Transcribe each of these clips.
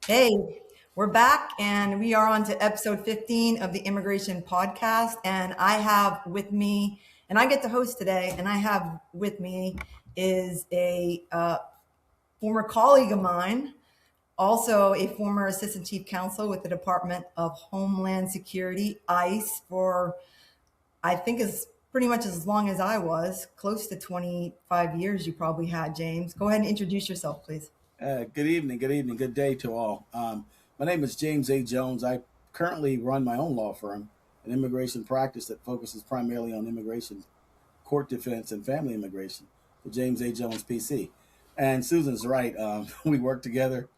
Hey, we're back and we are on to episode 15 of the Immigration Podcast. And I have with me, and I get to host today, and I have with me is a former colleague of mine, also a former assistant chief counsel with the Department of Homeland Security, ICE, for I think is pretty much as long as I was, close to 25 years you probably had, James. Go ahead and introduce yourself, please. Good evening, good day to all. My name is James A. Jones. I currently run my own law firm, an immigration practice that focuses primarily on immigration, court defense, and family immigration, the James A. Jones PC. And Susan's right. We worked together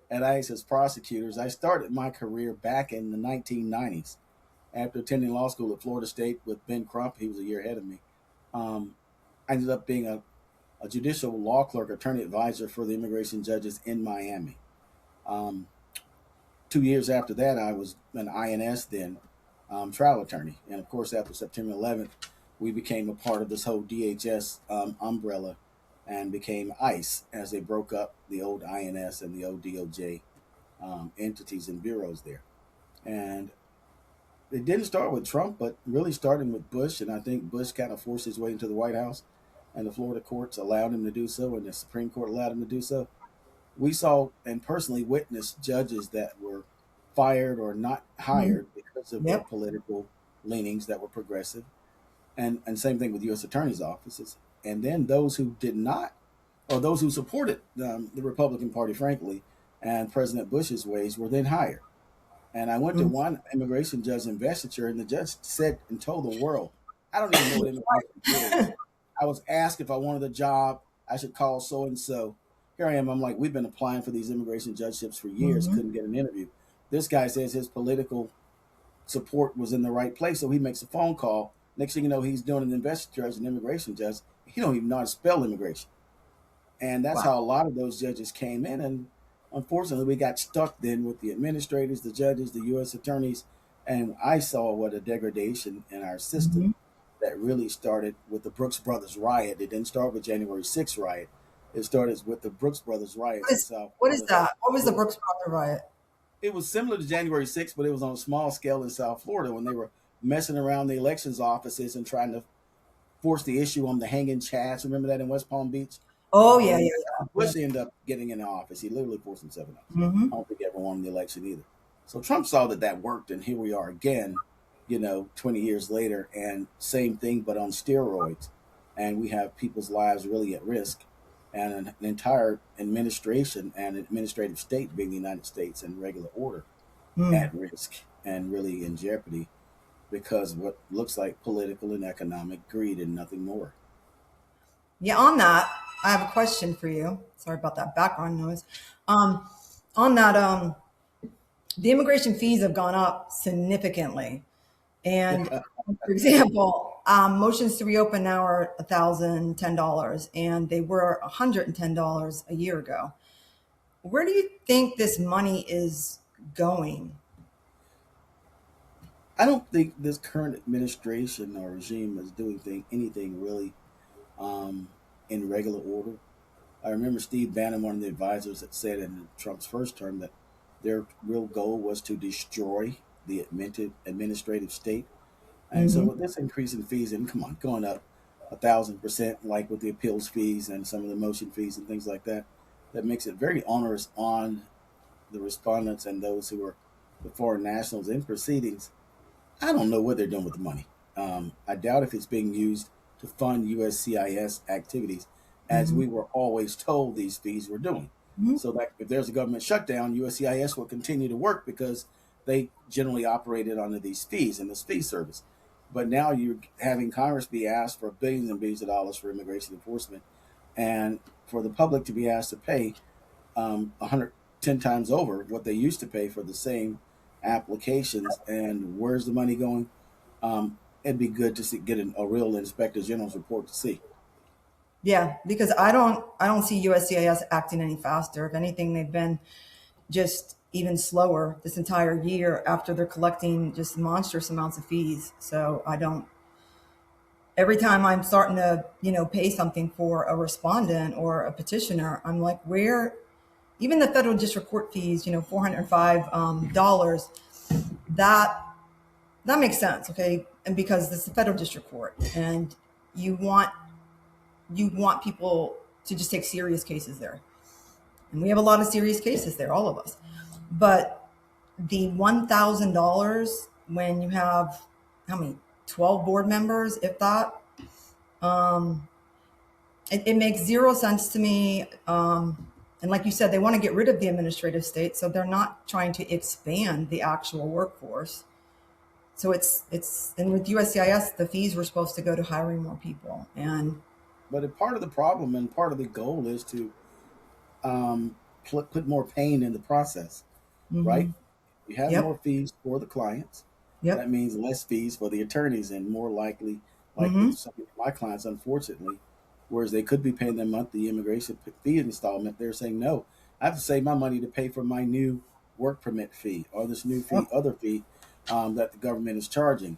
at ICE as prosecutors. I started my career back in the 1990s after attending law school at Florida State with Ben Crump. He was a year ahead of me. Um, I ended up being a judicial law clerk, attorney advisor for the immigration judges in Miami. Um, 2 years after that, I was an INS then, trial attorney. And of course, after September 11th, we became a part of this whole DHS umbrella and became ICE as they broke up the old INS and the old DOJ entities and bureaus there. And it didn't start with Trump, but really starting with Bush. And I think Bush kind of forced his way into the White House, and the Florida courts allowed him to do so, and the Supreme Court allowed him to do so. We saw and personally witnessed judges that were fired or not Mhm. hired because of their Yep. political leanings that were progressive. And same thing with U.S. attorneys' offices. And then those who did not, or those who supported the Republican Party, frankly, and President Bush's ways were then hired. And I went to Mhm. one immigration judge investiture, and the judge said and told the world, I don't even know what immigration is. I was asked if I wanted a job, I should call so and so. Here I am. I'm like, we've been applying for these immigration judgeships for years, Mhm. couldn't get an interview. This guy says his political support was in the right place, so he makes a phone call. Next thing you know, he's doing an investiture as an immigration judge. He don't even know how to spell immigration. And that's Wow. how a lot of those judges came in. And unfortunately, we got stuck then with the administrators, the judges, the U.S. attorneys. And I saw what a degradation in our system Mhm. that really started with the Brooks Brothers riot. It didn't start with January 6th riot. It started with the Brooks Brothers What riots in is South what is Florida. that? What was It the was, Brooks Brother riot? it was similar to January 6th, but it was on a small scale in South Florida when they were messing around the elections offices and trying to force the issue on the hanging chads. Remember that in West Palm Beach? Oh yeah, And yeah, yeah. Bush ended up getting in the office. He literally forced himself in office. Mm-hmm. I don't think he ever won the election either. So Trump saw that that worked, and here we are again, 20 years later, and same thing, but on steroids. And we have people's lives really at risk, and an entire administration and administrative state, being the United States and regular order, Mm. at risk and really in jeopardy because of what looks like political and economic greed and nothing more. Yeah, on that, I have a question for you. Sorry about that background noise. Um, on that, the immigration fees have gone up significantly. And for example, motions to reopen now are $1,010, and they were $110 a year ago. Where do you think this money is going? I don't think this current administration or regime is doing anything really um, in regular order. I remember Steve Bannon, one of the advisors, that said in Trump's first term that their real goal was to destroy the administrative state. And so Hmm. with this increase in fees, and come on, going up 1,000%, like with the appeals fees and some of the motion fees and things like that, that makes it very onerous on the respondents and those who are the foreign nationals in proceedings. I don't know what they're doing with the money. I doubt if it's being used to fund USCIS activities, as Hmm. we were always told these fees were doing. Hmm. So that if there's a government shutdown, USCIS will continue to work because they generally operated under these fees and this fee service. But now you're having Congress be asked for billions and billions of dollars for immigration enforcement, and for the public to be asked to pay 110 times over what they used to pay for the same applications. And where's the money going? It'd be good to get a real inspector general's report to see. Yeah, because I don't see USCIS acting any faster. If anything, they've been just even slower this entire year after they're collecting just monstrous amounts of fees. So I don't. Every time I'm starting to pay something for a respondent or a petitioner, I'm like, where? even the federal district court fees, $405, that that makes sense, okay? And because this is the federal district court, and you want people to just take serious cases there, and we have a lot of serious cases there, all of us. But the $1,000 when you have how many 12 board members, if that, um, it makes zero sense to me. And like you said, they want to get rid of the administrative state, so they're not trying to expand the actual workforce. So it's and with USCIS, the fees were supposed to go to hiring more people. And But a part of the problem and part of the goal is to put more pain in the process, right? mhm, We have yep, more fees for the clients. That yep, means less fees for the attorneys, and more likely, like hmm with some of my clients, unfortunately, whereas they could be paying their monthly immigration fee installment, they're saying, no, I have to save my money to pay for my new work permit fee or this new yep, fee, other fee that the government is charging.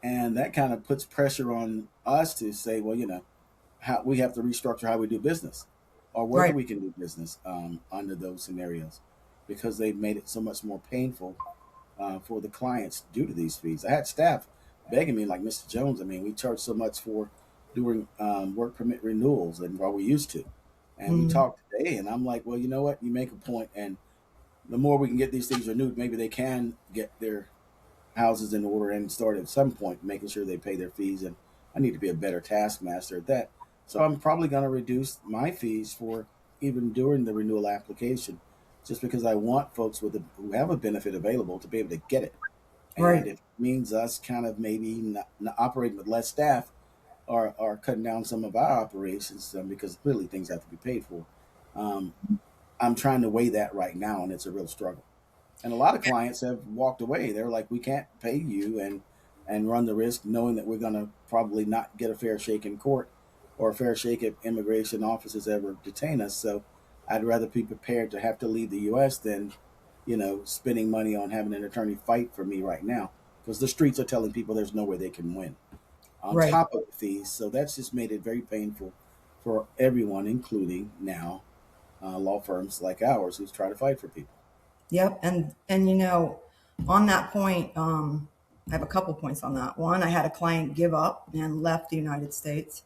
And that kind of puts pressure on us to say, well, how we have to restructure how we do business or whether right, we can do business under those scenarios because they've made it so much more painful for the clients due to these fees. I had staff begging me, like Mr. Jones. I mean, we charge so much for doing work permit renewals, and while we used to, and we mm, talked today, and I'm like, well, you know what? You make a point, and the more we can get these things renewed, maybe they can get their houses in order and start at some point making sure they pay their fees. And I need to be a better taskmaster at that. So I'm probably going to reduce my fees for even during the renewal application, just because I want folks who have a benefit available to be able to get it. And right, if it means us kind of maybe not operating with less staff or cutting down some of our operations because clearly things have to be paid for. Um, I'm trying to weigh that right now, and it's a real struggle. And a lot of clients have walked away. They're like, we can't pay you and run the risk knowing that we're going to probably not get a fair shake in court or a fair shake if immigration officers ever detain us. So I'd rather be prepared to have to leave the U.S. than, spending money on having an attorney fight for me right now because the streets are telling people there's no way they can win on right. top of the fees. So that's just made it very painful for everyone, including now law firms like ours who's trying to fight for people. Yep. And on that point, I have a couple points on that. One, I had a client give up and left the United States,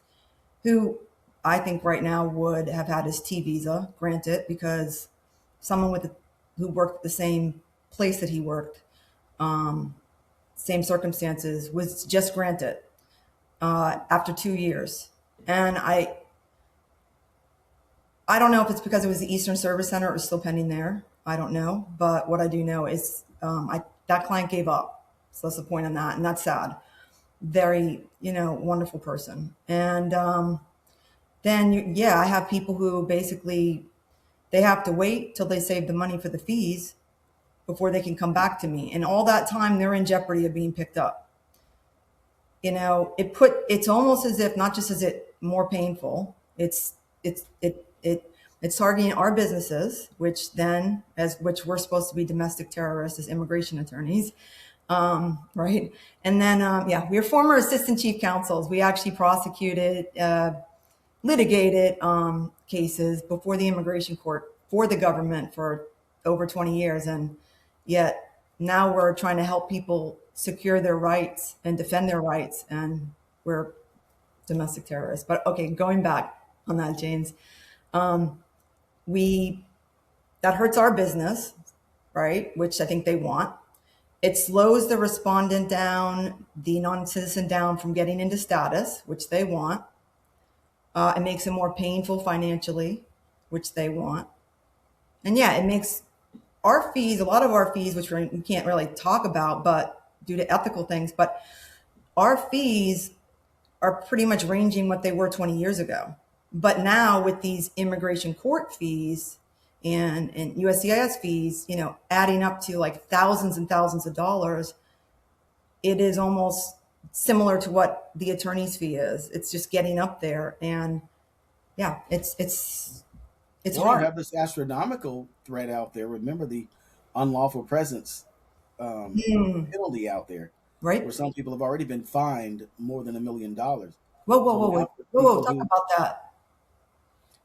who I think right now would have had his T visa granted because someone who worked at the same place that he worked, same circumstances, was just granted after 2 years. And I don't know if it's because it was the Eastern Service Center, it was still pending there. I don't know. But what I do know is that client gave up. So that's the point on that. And that's sad. Very, wonderful person. And then, yeah, I have people who basically they have to wait till they save the money for the fees before they can come back to me. And all that time, they're in jeopardy of being picked up. It's almost as if, not just is it more painful, it's targeting our businesses, which we're supposed to be domestic terrorists as immigration attorneys, right? And then yeah, we're former assistant chief counsels. We actually prosecuted, litigated cases before the immigration court for the government for over 20 years, and yet now we're trying to help people secure their rights and defend their rights, and we're domestic terrorists. But okay, going back on that, James, we that hurts our business, right? Which I think they want. It slows the respondent down, the non-citizen down from getting into status, which they want. It makes it more painful financially, which they want. And yeah, it makes our fees, a lot of our fees, which we can't really talk about, but due to ethical things, but our fees are pretty much ranging what they were 20 years ago. But now with these immigration court fees and USCIS fees, adding up to like thousands and thousands of dollars, it is almost similar to what the attorney's fee is. It's just getting up there, and yeah, it's Well, you hard. have this astronomical threat out there. Remember the unlawful presence um, Mm, penalty out there, right? where some people have already been fined more than $1 million. Whoa, whoa, So whoa, whoa, now for whoa, whoa! people Talk who, about that.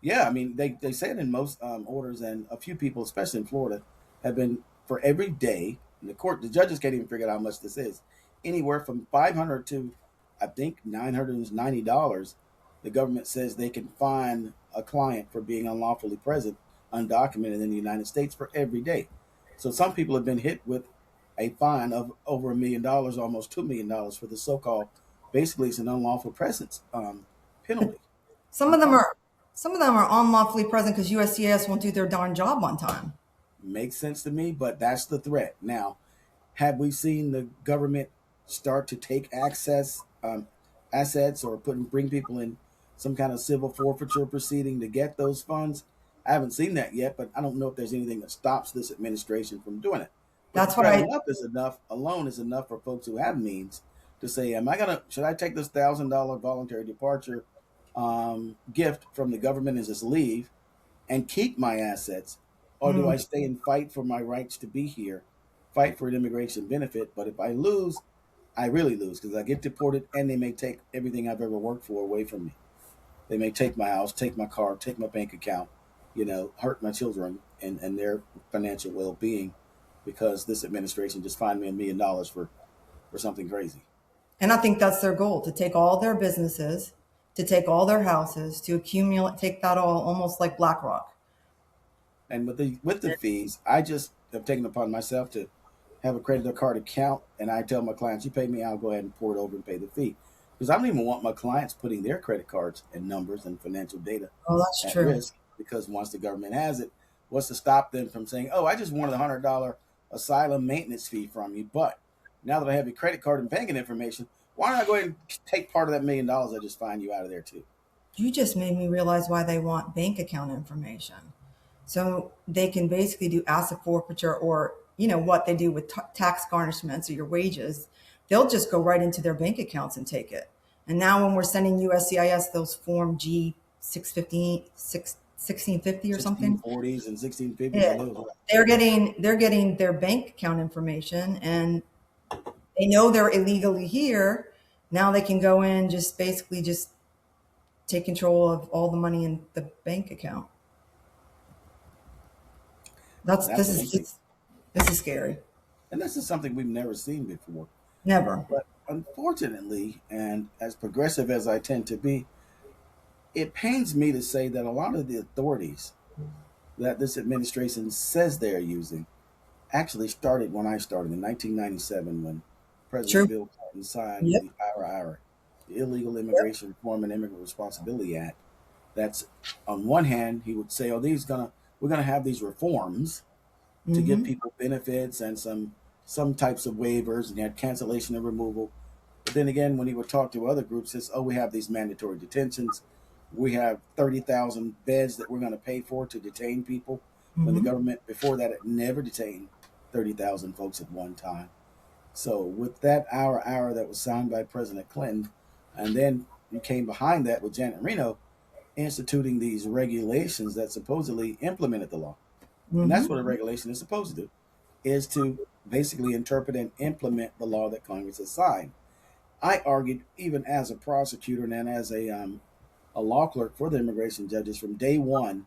Yeah, I mean, they say it in most orders, and a few people, especially in Florida, have been for every day. In the court, the judges can't even figure out how much this is. Anywhere from 500 to, I think, $990. The government says they can fine a client for being unlawfully present, undocumented in the United States for every day. So some people have been hit with a fine of over $1 million, almost $2 million for the so-called. Basically, it's an unlawful presence penalty. Some of them are some of them are unlawfully present because USCIS won't do their darn job on time. Makes sense to me, but that's the threat. Now, have we seen the government start to take assets or bring people in some kind of civil forfeiture proceeding to get those funds? I haven't seen that yet, but I don't know if there's anything that stops this administration from doing it. But the That's what threat I alone is enough for folks who have means to say, should I take this $1,000 voluntary departure gift from the government and just leave and keep my assets, or do I mm, stay and fight for my rights to be here, fight for an immigration benefit? But if I lose, I really lose because I get deported and they may take everything I've ever worked for away from me. They may take my house, take my car, take my bank account, hurt my children and their financial well being because this administration just fined me $1 million for something crazy. and I think that's their goal, to take all their businesses, to take all their houses, to accumulate, take that all almost like BlackRock. And with the fees, I just have taken upon myself to have a credit card account, and I tell my clients, "You pay me, I'll go ahead and pour it over and pay the fee," because I don't even want my clients putting their credit cards and numbers and financial data Oh, that's at true. risk. Because once the government has it, what's to stop them from saying, "Oh, I just wanted $100 asylum maintenance fee from you, but now that I have your credit card and banking information, why don't I go ahead and take part of that $1 million I just find you out of there too?" You just made me realize why they want bank account information. So they can basically do asset forfeiture, or, what they do with tax garnishments or your wages. They'll just go right into their bank accounts and take it. And now when we're sending USCIS those Form G 615, 1650 or something, 1640s and 1650s, yeah, are those? they're getting their bank account information, and they know they're illegally here. Now they can go in, just basically just take control of all the money in the bank account. That's That's what I'm thinking. this is scary. And this is something we've never seen before. Never. But unfortunately, and as progressive as I tend to be, it pains me to say that a lot of the authorities that this administration says they're using actually started when I started in 1997 when President True. Bill Clinton signed Yep. the IRA, the Illegal Immigration Reform and Immigrant Responsibility Act. That's on one hand, he would say, "Oh, we're gonna have these reforms to give Hmm. people benefits and some types of waivers, and you had cancellation and removal." But then again, when he would talk to other groups, says, "Oh, we have these mandatory detentions. We have 30,000 beds that we're going to pay for to detain people." When the Hmm. government before that had never detained 30,000 folks at one time. So with that hour that was signed by President Clinton, and then you came behind that with Janet Reno instituting these regulations that supposedly implemented the law. And that's Hmm. what a regulation is supposed to do, is to basically interpret and implement the law that Congress has signed. I argued, even as a prosecutor and then as a law clerk for the immigration judges from day one,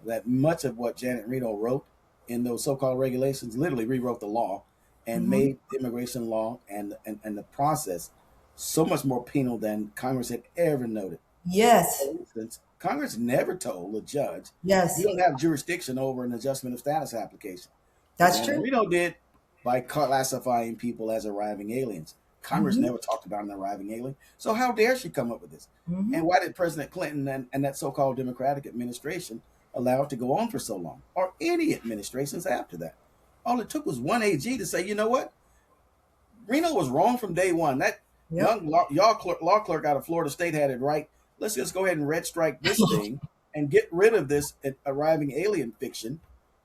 that much of what Janet Reno wrote in those so-called regulations literally rewrote the law and Hmm. made the immigration law and the process so much more penal than Congress had ever noted. Yes. For instance, Congress never told a judge, "You Yes. don't have jurisdiction over an adjustment of status application." But That's Janet true. Reno did by classifying people as arriving aliens. Congress Hmm. never talked about an arriving alien. So how dare she come up with this? Hmm. And why did President Clinton and that so-called Democratic administration allow it to go on for so long? Or any administrations after that? All it took was one AG to say, "You know what? Reno was wrong from day one. That Yep. young law clerk out of Florida State had it right. Let's just go ahead and red strike this thing and get rid of this arriving alien fiction.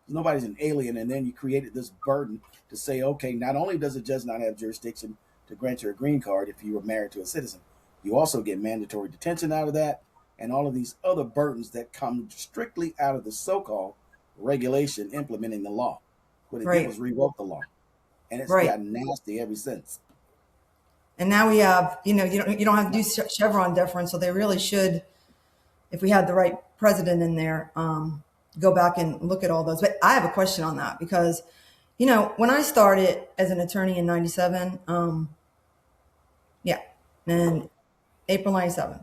Nobody's an alien." And then you created this burden to say, okay, not only does a judge not have jurisdiction to grant you a green card if you were married to a citizen, you also get mandatory detention out of that and all of these other burdens that come strictly out of the so-called regulation implementing the law. What it did Right. was revoke the law, and it's Right. gotten nasty ever since. And now we have, you don't have to do Chevron deference, so they really should. if we had the right president in there, go back and look at all those. But I have a question on that because, when I started as an attorney in 97, yeah, and April 97,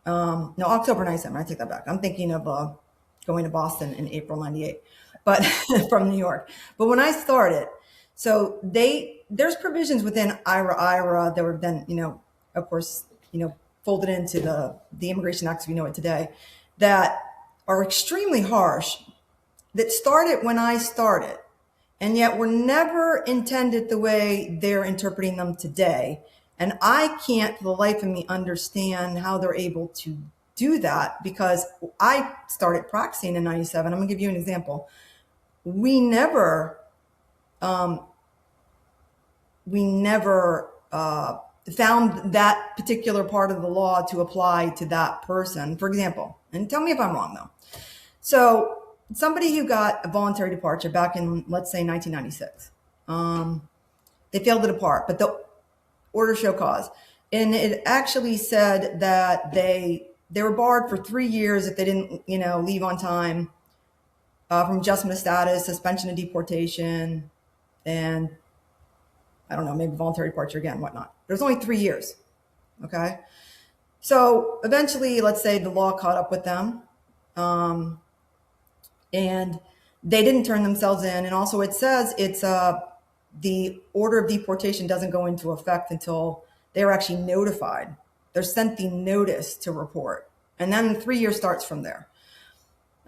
no, October 97, I take that back. I'm thinking of going to Boston in April 98, but from New York. But when I started, so there's provisions within IRA that were then, of course, folded into the Immigration Act as we know it today, that are extremely harsh, that started when I started, and yet were never intended the way they're interpreting them today. And I can't for the life of me understand how they're able to do that, because I started practicing in 97. I'm gonna give you an example. We never found that particular part of the law to apply to that person, for example. And tell me if I'm wrong though. So somebody who got a voluntary departure back in, let's say, 1996, they failed to depart, but the order show cause, and it actually said that they were barred for 3 years if they didn't, leave on time, from adjustment of status, suspension of deportation, and I don't know, maybe voluntary departure again, whatnot. There's only 3 years. Okay. So eventually, let's say the law caught up with them, and they didn't turn themselves in. And also it says it's the order of deportation doesn't go into effect until they're actually notified. They're sent the notice to report. And then 3 years starts from there.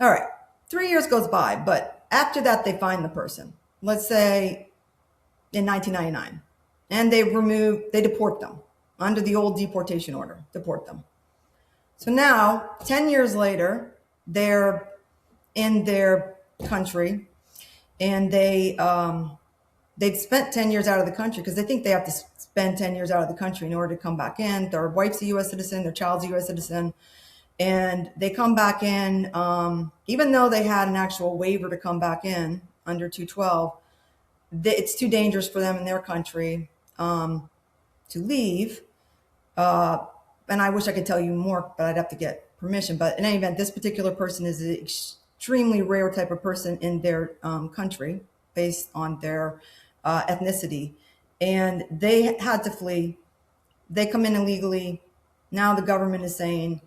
All right. 3 years goes by, but after that, they find the person. Let's say in 1999, and they deport them under the old deportation order, deport them. So now 10 years later, they're in their country, and they've spent 10 years out of the country because they think they have to spend 10 years out of the country in order to come back in. Their wife's a U.S. citizen, their child's a U.S. citizen, and they come back in, even though they had an actual waiver to come back in under 212, it's too dangerous for them in their country to leave. And I wish I could tell you more, but I'd have to get permission. But in any event, this particular person is an extremely rare type of person in their country based on their ethnicity. And they had to flee. They come in illegally. Now the government is saying,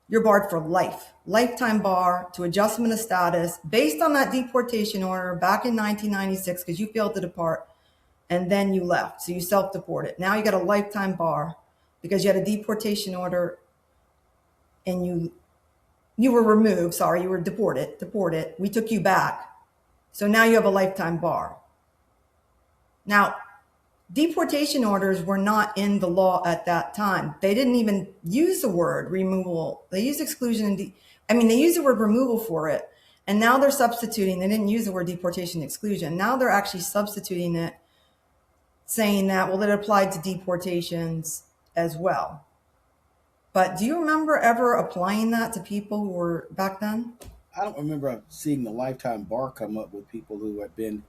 you're barred for life, lifetime bar to adjustment of status based on that deportation order back in 1996 because you failed to depart and then you left. So you self-deported. Now you got a lifetime bar because you had a deportation order and you were removed. Sorry, you were deported. We took you back. So now you have a lifetime bar. Now, deportation orders were not in the law at that time. They didn't even use the word removal. They used exclusion. They used the word removal for it. And now they're substituting. They didn't use the word deportation exclusion. Now they're actually substituting it, saying that, well, it applied to deportations as well. But do you remember ever applying that to people who were back then? I don't remember seeing the lifetime bar come up with people who had been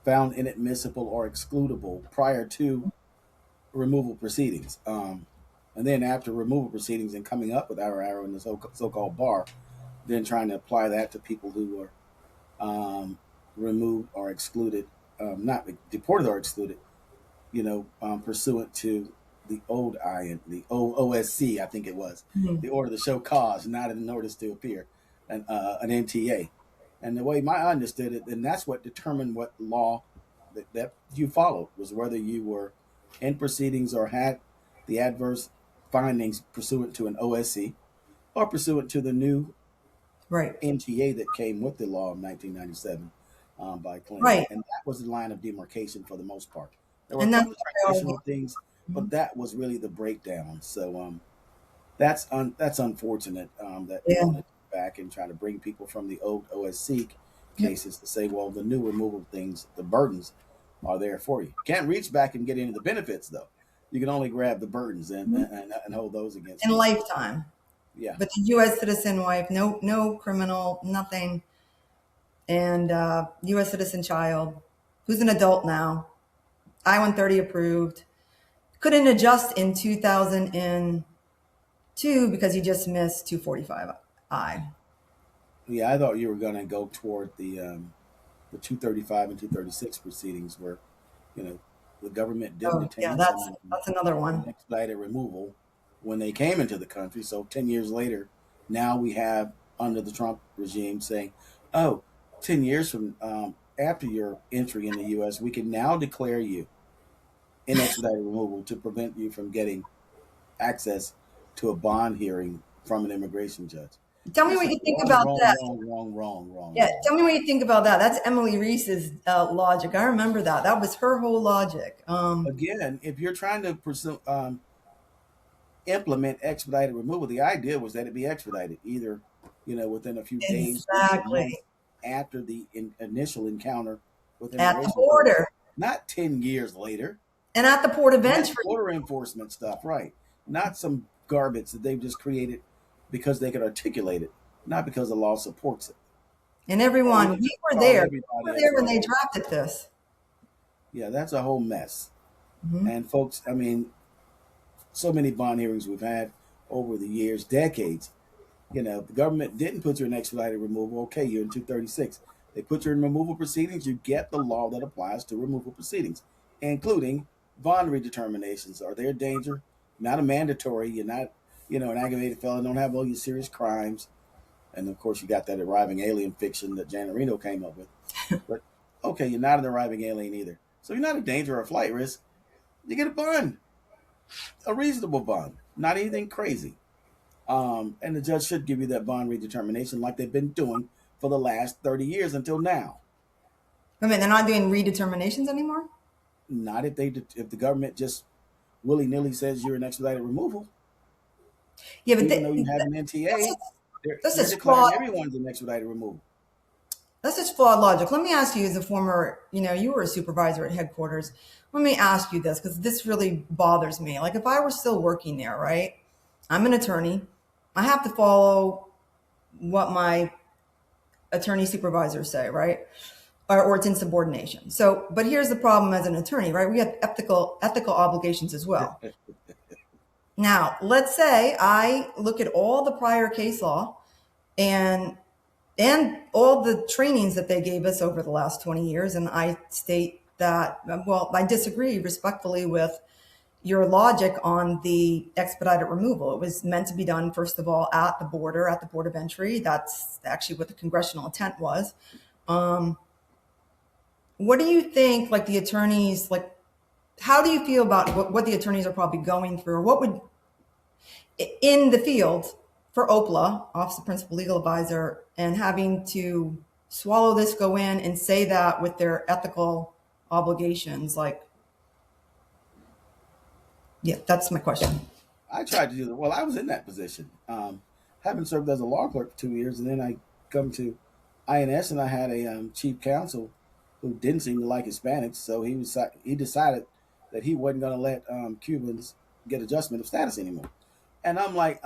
found inadmissible or excludable prior to removal proceedings. And then after removal proceedings and coming up with our arrow in the so-called bar, then trying to apply that to people who were removed or excluded, not deported or excluded, pursuant to the old the OSC, I think it was, the order to show cause, not a notice to appear, and an MTA. And the way I understood it, and that's what determined what law that you followed, was whether you were in proceedings or had the adverse findings pursuant to an OSC or pursuant to the new MTA that came with the law of 1997 by Clinton. Right. And that was the line of demarcation for the most part. There were a couple of transitional things, but that was really the breakdown. So that's unfortunate that we want to back and try to bring people from the old OSC cases to say, well, the new removal things, the burdens are there for you. Can't reach back and get into the benefits though. You can only grab the burdens and hold those against in lifetime. Yeah. But the U.S. citizen wife, no criminal, nothing, and U.S. citizen child who's an adult now, I-130 approved, couldn't adjust in 2002 because he just missed 245. Yeah, I thought you were going to go toward the 235 and 236 proceedings where, you know, the government didn't Oh, yeah, detain that's someone that's another and one. expedited removal when they came into the country. So 10 years later, now we have under the Trump regime saying, oh, 10 years from after your entry in the U.S., we can now declare you in expedited removal to prevent you from getting access to a bond hearing from an immigration judge. Tell me This what is you think wrong, about wrong, that. wrong, wrong, wrong, wrong, Yeah, wrong. tell me what you think about that. That's Emily Reese's logic. I remember that. That was her whole logic. Again, if you're trying to pursue, implement expedited removal, the idea was that it be expedited either, within a few days, weeks, or Exactly. months after the initial encounter with At the immigration authorities, border not 10 years later. and at the port of And that's entry. border enforcement stuff, right? Not some garbage that they've just created because they could articulate it, not because the law supports it. And And we everyone, can we just were call there. We everybody were there when they expedited. drafted this. Yeah, that's a whole mess. Hmm. And folks, I mean, so many bond hearings we've had over the years, decades. The government didn't put you in expedited removal. Okay, you're in 236. They put you in removal proceedings. You get the law that applies to removal proceedings, including bond redeterminations. Are there a danger? Not a mandatory. You're not, an aggravated felon. Don't have all your serious crimes. And of course, you got that arriving alien fiction that Janet Reno came up with. But okay, you're not an arriving alien either. So you're not a danger or a flight risk. You get a bond, a reasonable bond, not anything crazy. And the judge should give you that bond redetermination like they've been doing for the last 30 years until now. I mean, they're not doing redeterminations anymore. Not if the government just willy nilly says you're in expedited removal, Yeah, but even though you have an that's NTA, just, they're, that's they're just flawed. declaring everyone's in expedited removal. That's just flawed logic. Let me ask you, as a former, you were a supervisor at headquarters. Let me ask you this because this really bothers me. Like, if I were still working there, right? I'm an attorney. I have to follow what my attorney supervisors say, right? Or it's insubordination. So, but here's the problem as an attorney, right? We have ethical obligations as well. Now, let's say I look at all the prior case law and all the trainings that they gave us over the last 20 years, and I state that, well, I disagree respectfully with your logic on the expedited removal. It was meant to be done, first of all, at the border, at the port of entry. That's actually what the congressional intent was. What do you think, like the attorneys, like, how do you feel about what the attorneys are probably going through? What would, in the field for OPLA, Office of Principal Legal Advisor, and having to swallow this, go in and say that with their ethical obligations? Like, yeah, that's my question. I tried to do that. Well, I was in that position. Having served as a law clerk for 2 years, and then I come to INS, and I had a chief counsel who didn't seem to like Hispanics, so he decided that he wasn't going to let Cubans get adjustment of status anymore. And I'm like,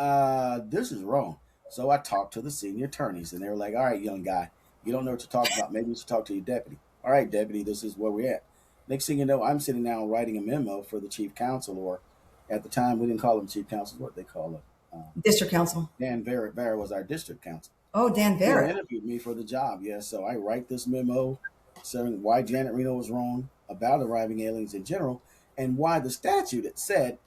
this is wrong. So I talked to the senior attorneys, and they were like, all right, young guy, you don't know what you're talking about. Maybe you should talk to your deputy. All right, deputy, this is where we're at. Next thing you know, I'm sitting down writing a memo for the chief counsel, or at the time we didn't call him chief counsel, what they call it. District counsel. Dan Vera. Vera was our district counsel. Oh, Dan He had Barrett. interviewed me for the job, yes. So I write this memo saying why Janet Reno was wrong about arriving aliens in general, and why the statute it said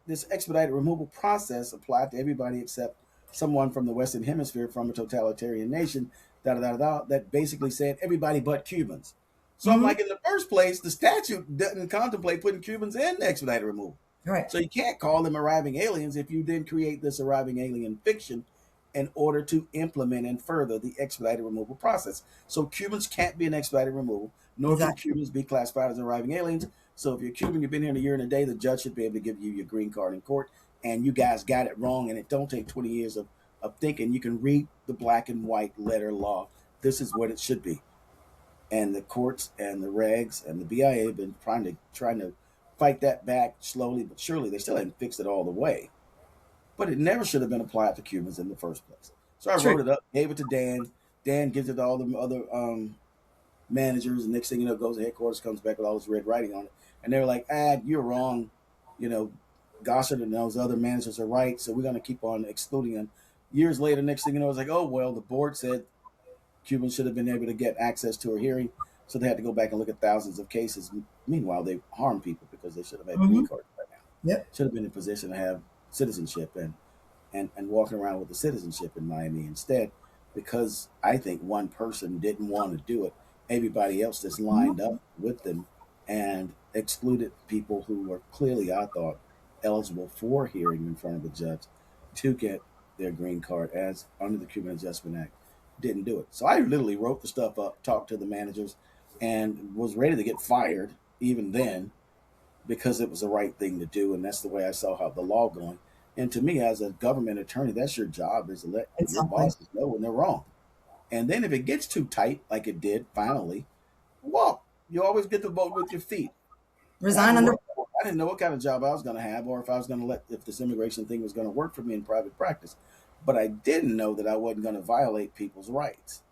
this expedited removal process applied to everybody except someone from the Western Hemisphere from a totalitarian nation, that basically said everybody but Cubans. So I'm Hmm. like, in the first place, the statute doesn't contemplate putting Cubans in expedited removal. Right. So you can't call them arriving aliens if you then create this arriving alien fiction in order to implement and further the expedited removal process. So Cubans can't be an expedited removal, nor can Exactly. Cubans be classified as arriving aliens. So if you're Cuban, you've been here in a year and a day, the judge should be able to give you your green card in court. And you guys got it wrong, and it don't take 20 years of thinking. You can read the black and white letter law. This is what it should be. And the courts and the regs and the BIA have been trying to fight that back slowly but surely. They still haven't fixed it all the way, but it never should have been applied to Cubans in the first place. So I True. wrote it up, gave it to Dan. Dan gives it to all the other managers, and next thing you know, goes to headquarters, comes back with all this red writing on it, and they were like, you're wrong. You know, Gossard and those other managers are right, so we're going to keep on excluding them. Years later, next thing you know, it's like, oh well, the board said Cubans should have been able to get access to a hearing, so they had to go back and look at thousands of cases. Meanwhile, they harmed people because they should have had green Hmm. cards by now. Yep. Should have been in position to have citizenship and walking around with the citizenship in Miami instead, because I think one person didn't want to do it. Everybody else just lined up with them and excluded people who were clearly, I thought, eligible for hearing in front of a judge to get their green card as under the Cuban Adjustment Act. Didn't do it. So I literally wrote the stuff up, talked to the managers, and was ready to get fired even then because it was the right thing to do, and that's the way I saw how the law going. And to me, as a government attorney, that's your job, is to let your Exactly. bosses know when they're wrong. And then if it gets too tight, like it did finally, walk. You always get to vote with your feet. And Resign under. I didn't know what kind of job I was going to have, or if I was going to if this immigration thing was going to work for me in private practice. But I didn't know that I wasn't going to violate people's rights,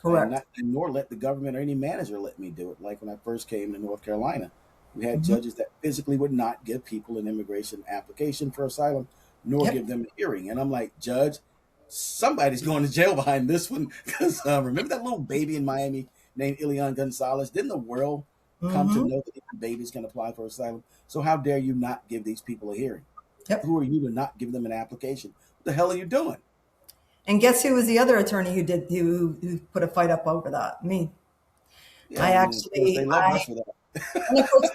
and Correct. not nor let the government or any manager let me do it. Like when I first came to North Carolina, we had Hmm. judges that physically would not give people an immigration application for asylum, nor Yep. give them a hearing. And I'm like, Judge, somebody's going to jail behind this one because remember that little baby in Miami named Ilian Gonzalez? Didn't the world come to Hmm. know that even babies can apply for asylum? So how dare you not give these people a hearing? Yep. Who are you to not give them an application? What the hell are you doing? And guess who was the other attorney who put a fight up over that? Me. Yeah, I and of course they actually loved I us for and of that. course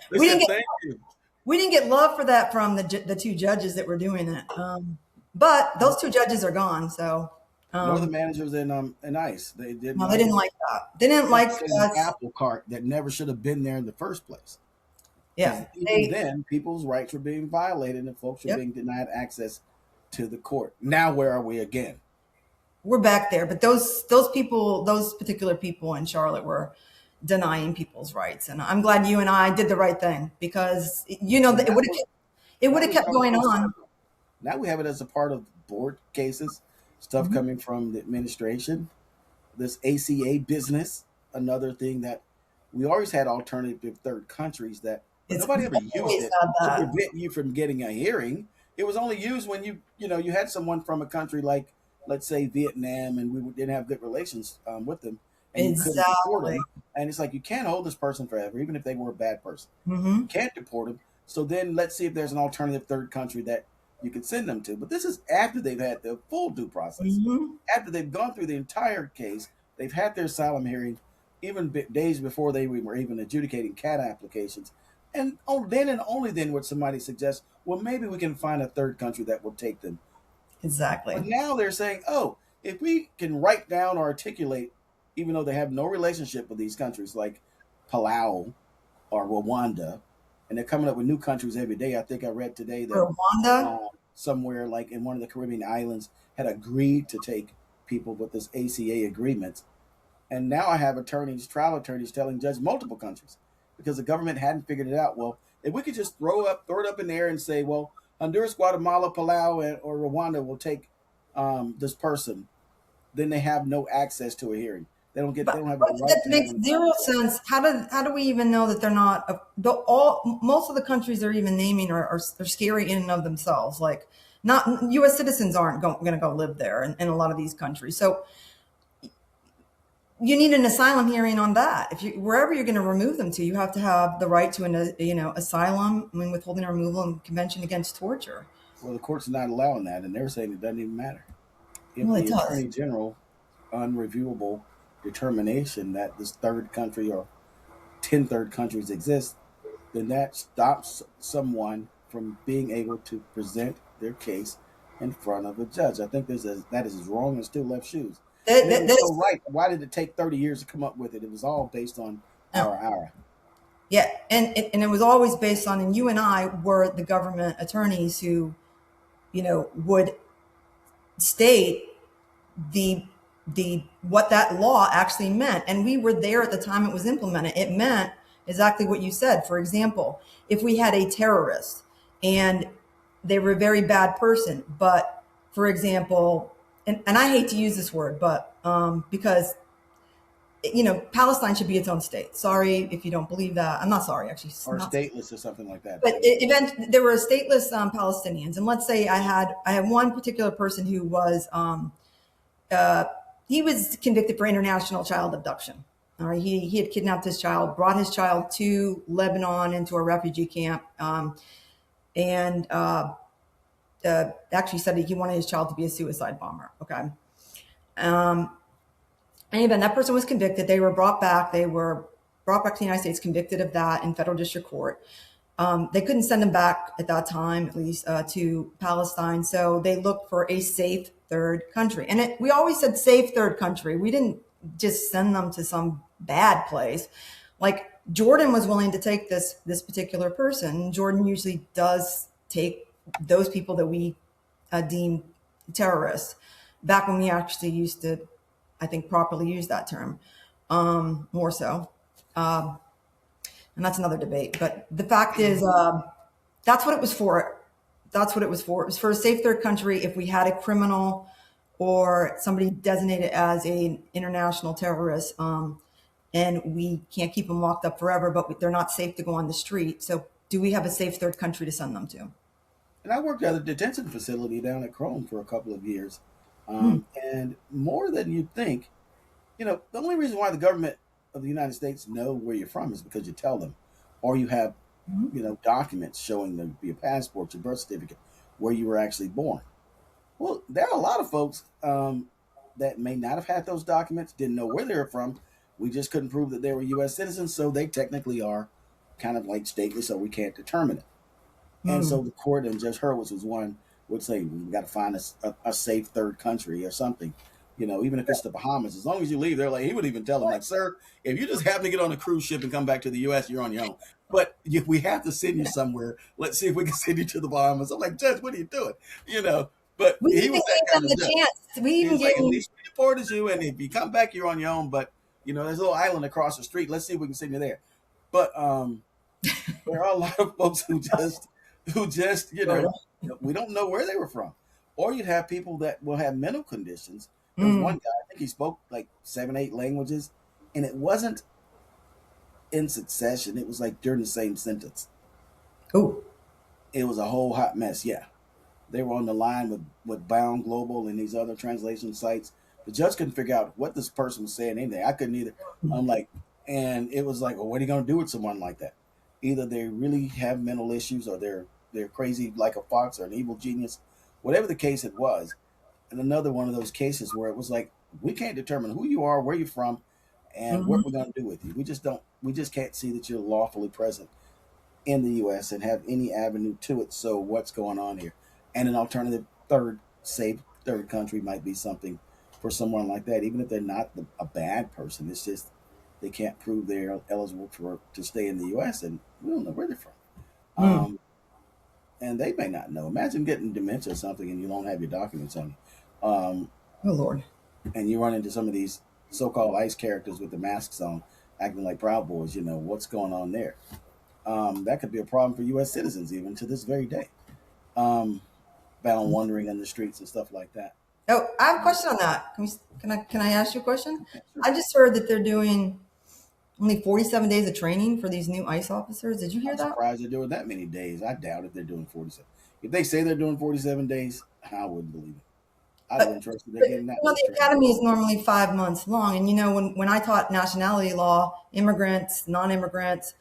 They we didn't said get thank you. we didn't get love for that from the two judges that were doing it. But those two judges are gone, so Nor the um, managers in ICE. They didn't no, they like didn't it. like that. They didn't Like like sending an us. apple cart that never should have been there in the first place. Because Yeah, even they. then, people's rights were being violated and folks were Yep, being denied access to the court. Now, where are we again? we're back there. But those people, those particular people in Charlotte were denying people's rights, and I'm glad you and I did the right thing because And it now would have it would now have we kept have it going full on. circle. Now we have it as a part of board cases, stuff Mhm. coming from the administration, this ACA business, another thing that we always had alternative third countries that, but It's nobody ever used always it had to that. prevent you from getting a hearing. It was only used when you had someone from a country like, let's say, Vietnam, and we didn't have good relations with them, and you couldn't deport Exactly. them. And it's like you can't hold this person forever, even if they were a bad person. You Hmm. can't deport them. So then let's see if there's an alternative third country that you can send them to. But this is after they've had the full due process, Hmm. after they've gone through the entire case, they've had their asylum hearing, even days before they were even adjudicating CAT applications. And then and only then would somebody suggest, well, maybe we can find a third country that will take them. But Exactly. now they're saying, oh, if we can write down or articulate, even though they have no relationship with these countries like Palau or Rwanda, and they're coming up with new countries every day. I think I read today that Rwanda. somewhere like in one of the Caribbean islands had agreed to take people with this ACA agreement. And now I have trial attorneys telling judges multiple countries because the government hadn't figured it out. Well, if we could just throw it up in the air and say, well, Honduras, Guatemala, Palau, or Rwanda will take this person, then they have no access to a hearing. They don't have But the right that to have makes an zero asylum. sense. How do we even know that they're not most of the countries they're even naming are scary in and of themselves. Like not U.S. citizens aren't going to go live there in a lot of these countries. So you need an asylum hearing on that. If you wherever you're going to remove them to, you have to have the right to an asylum, I mean withholding and removal, and convention against torture. Well, the court's not allowing that, and they're saying it doesn't even matter. If Well, it the does. attorney general unreviewable determination that this third country or 10 third countries exist, then that stops someone from being able to present their case in front of a judge. I think that is as wrong as two left shoes. That, And it that, was that so is, right. Why did it take 30 years to come up with it? It was all based on no. our. Yeah, and it was always based on, and you and I were the government attorneys who, would state the what that law actually meant, and we were there at the time it was implemented. It meant exactly what you said. For example, if we had a terrorist and they were a very bad person, but for example, and I hate to use this word, but because Palestine should be its own state. Sorry if you don't believe that. I'm not sorry, actually. or Not, stateless or something like that. but there were stateless Palestinians, and let's say I had one particular person who was he was convicted for international child abduction. All right, he had kidnapped his child, brought his child to Lebanon into a refugee camp, and actually said he wanted his child to be a suicide bomber. Okay. And even that person was convicted. They were brought back. They were brought back to the United States, convicted of that in federal district court. They couldn't send them back at that time, at least to Palestine. So they looked for a safe third country. And we always said safe third country. We didn't just send them to some bad place. Like Jordan was willing to take this particular person. Jordan usually does take those people that we deem terrorists. Back when we actually used to, I think, properly use that term, more so. And that's another debate. But the fact is, that's what it was for. That's what it was for. It was for a safe third country if we had a criminal or somebody designated as an international terrorist, and we can't keep them locked up forever, but they're not safe to go on the street. So do we have a safe third country to send them to? And I worked at a detention facility down at Chrome for a couple of years. And more than you'd think, the only reason why the government of the United States know where you're from is because you tell them, or you have, documents showing them your passport, your birth certificate, where you were actually born. Well, there are a lot of folks that may not have had those documents, didn't know where they were from. We just couldn't prove that they were U.S. citizens, so they technically are kind of like stateless, so we can't determine it. And so the court, and Judge Hurwitz was one, would say, we got to find a safe third country or something. Even if it's the Bahamas, as long as you leave, they're like, he would even tell them, like, sir, if you just happen to get on a cruise ship and come back to the U.S., you're on your own. But if we have to send you somewhere, let's see if we can send you to the Bahamas. I'm like, Judge, what are you doing? But We he even was that gave kind them of the judge. chance. We He even was like, gave at them. least we deported you, and if you come back, you're on your own. But, there's a little island across the street. Let's see if we can send you there. But there are a lot of folks who just, we don't know where they were from. Or you'd have people that will have mental conditions. There was one guy, I think he spoke like 7, 8 languages, and it wasn't in succession. It was like during the same sentence. Oh, It was a whole hot mess. Yeah. They were on the line with Bound Global and these other translation sites. The judge couldn't figure out what this person was saying anything. I couldn't either. I'm like, and it was like, well, what are you going to do with someone like that? Either they really have mental issues or they're crazy like a fox or an evil genius, whatever the case it was. And another one of those cases where it was like, we can't determine who you are, where you're from, and what we're going to do with you. We just can't see that you're lawfully present in the U.S. and have any avenue to it. So what's going on here? And an alternative safe third country might be something for someone like that, even if they're not a bad person. It's just they can't prove they're eligible to stay in the U.S. and we don't know where they're from. And they may not know. Imagine getting dementia or something and you don't have your documents on you. oh Lord. And you run into some of these so-called ICE characters with the masks on, acting like Proud Boys. What's going on there? That could be a problem for U.S. citizens even to this very day. Bound wandering in the streets and stuff like that. Oh, I have a question on that. Can I ask you a question? Yeah, sure. I just heard that they're doing only 47 days of training for these new ICE officers. Did you hear I'm that? surprised they're doing that many days. I doubt if they're doing 47. If they say they're doing 47 days, I wouldn't believe it. I wouldn't trust that they're getting that much The training. academy is normally 5 months long, and when I taught nationality law, immigrants, non-immigrants,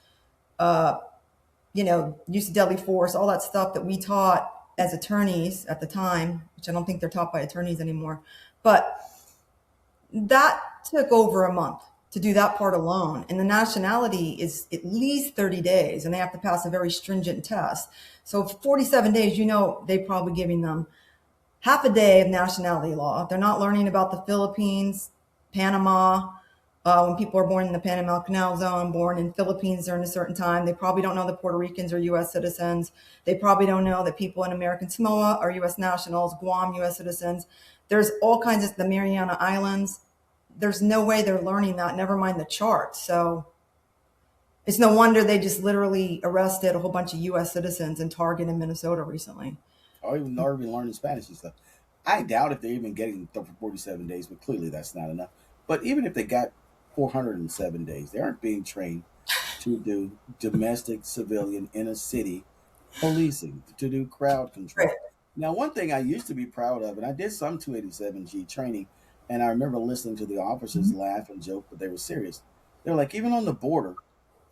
use of deadly force, all that stuff that we taught as attorneys at the time, which I don't think they're taught by attorneys anymore, but that took over a month to do that part alone. And the nationality is at least 30 days, and they have to pass a very stringent test. So 47 days, they're probably giving them half a day of nationality law. They're not learning about the Philippines, Panama. When people are born in the Panama Canal Zone, born in Philippines during a certain time, they probably don't know that Puerto Ricans are U.S. citizens. They probably don't know that people in American Samoa are U.S. nationals, Guam, U.S. citizens. There's all kinds of the Mariana Islands. There's no way they're learning that, never mind the chart. So it's no wonder they just literally arrested a whole bunch of U.S. citizens in Target in Minnesota recently. Or even learning Spanish and stuff. I doubt if they're even getting 47 days, but clearly that's not enough. But even if they got 407 days. They aren't being trained to do domestic civilian in a city policing, to do crowd Right. control. Now, one thing I used to be proud of, and I did some 287G training, and I remember listening to the officers Mhm. laugh and joke, but they were serious. They're like, even on the border,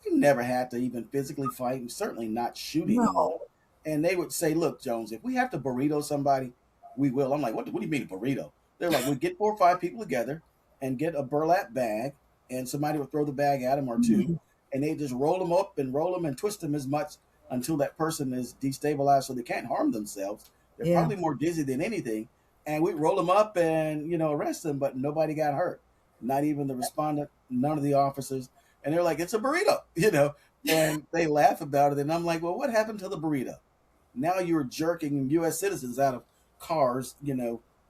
you never had to even physically fight, and certainly not shoot anyone. No. And they would say, "Look, Jones, if we have to burrito somebody, we will." I'm like, "What do you mean a burrito?" They're like, "We get 4 or 5 people together and get a burlap bag, and somebody would throw the bag at them or two, Mhm. and they just roll them up and roll them and twist them as much until that person is destabilized, so they can't harm themselves. They're Yeah. probably more dizzy than anything, and we roll them up and arrest them, but nobody got hurt, not even the respondent, none of the officers." And they're like, "It's a burrito," and they laugh about it. And I'm like, "Well, what happened to the burrito? Now you're jerking U.S. citizens out of cars,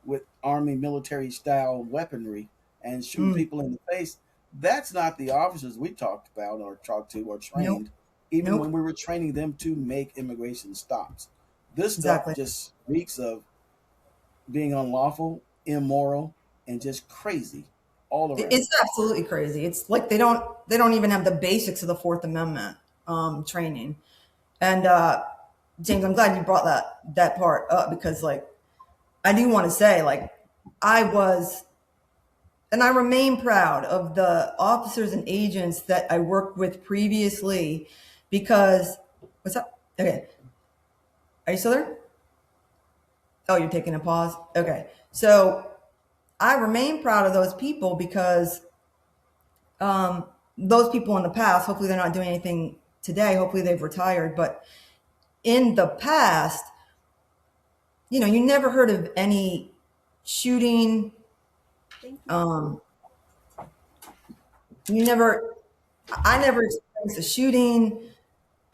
with army military style weaponry and shooting Mm. people in the face." That's not the officers we talked about or talked to or Nope. trained, even when Nope. we were training them to make immigration stops. This stuff Exactly. just reeks of being unlawful, immoral, and just crazy all around. It's absolutely crazy. It's like they don't even have the basics of the Fourth Amendment training. And James, I'm glad you brought that part up because like I do want to say like I was and I remain proud of the officers and agents that I worked with previously because what's up? Okay. Are you still there? Oh, you're taking a pause? Okay. So I remain proud of those people because um, those people in the past, hopefully they're not doing anything today. Hopefully they've retired. But in the past, you never heard of any shooting. Um, I never experienced a shooting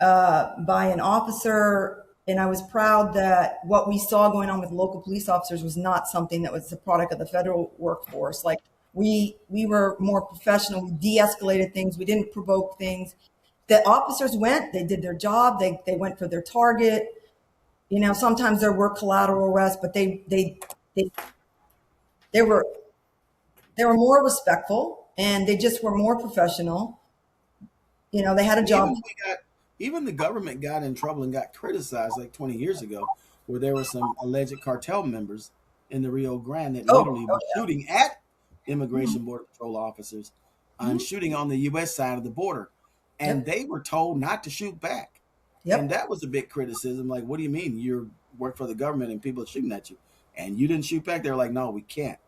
by an officer. And I was proud that what we saw going on with local police officers was not something that was the product of the federal workforce. Like we were more professional. We de-escalated things. We didn't provoke things. The officers went. They did their job. They went for their target. Sometimes there were collateral arrests, but they they were they were more respectful and they just were more professional. They had a And job. even the government got in trouble and got criticized like 20 years ago, where there were some alleged cartel members in the Rio Grande that Oh, literally oh were shooting at yeah. Immigration Border Patrol officers and Mhm. shooting on the U.S. side of the border. And Yep. they were told not to shoot back. And Yep. that was a big criticism. Like, what do you mean you work for the government and people are shooting at you? And you didn't shoot back? They're like, no, we can't.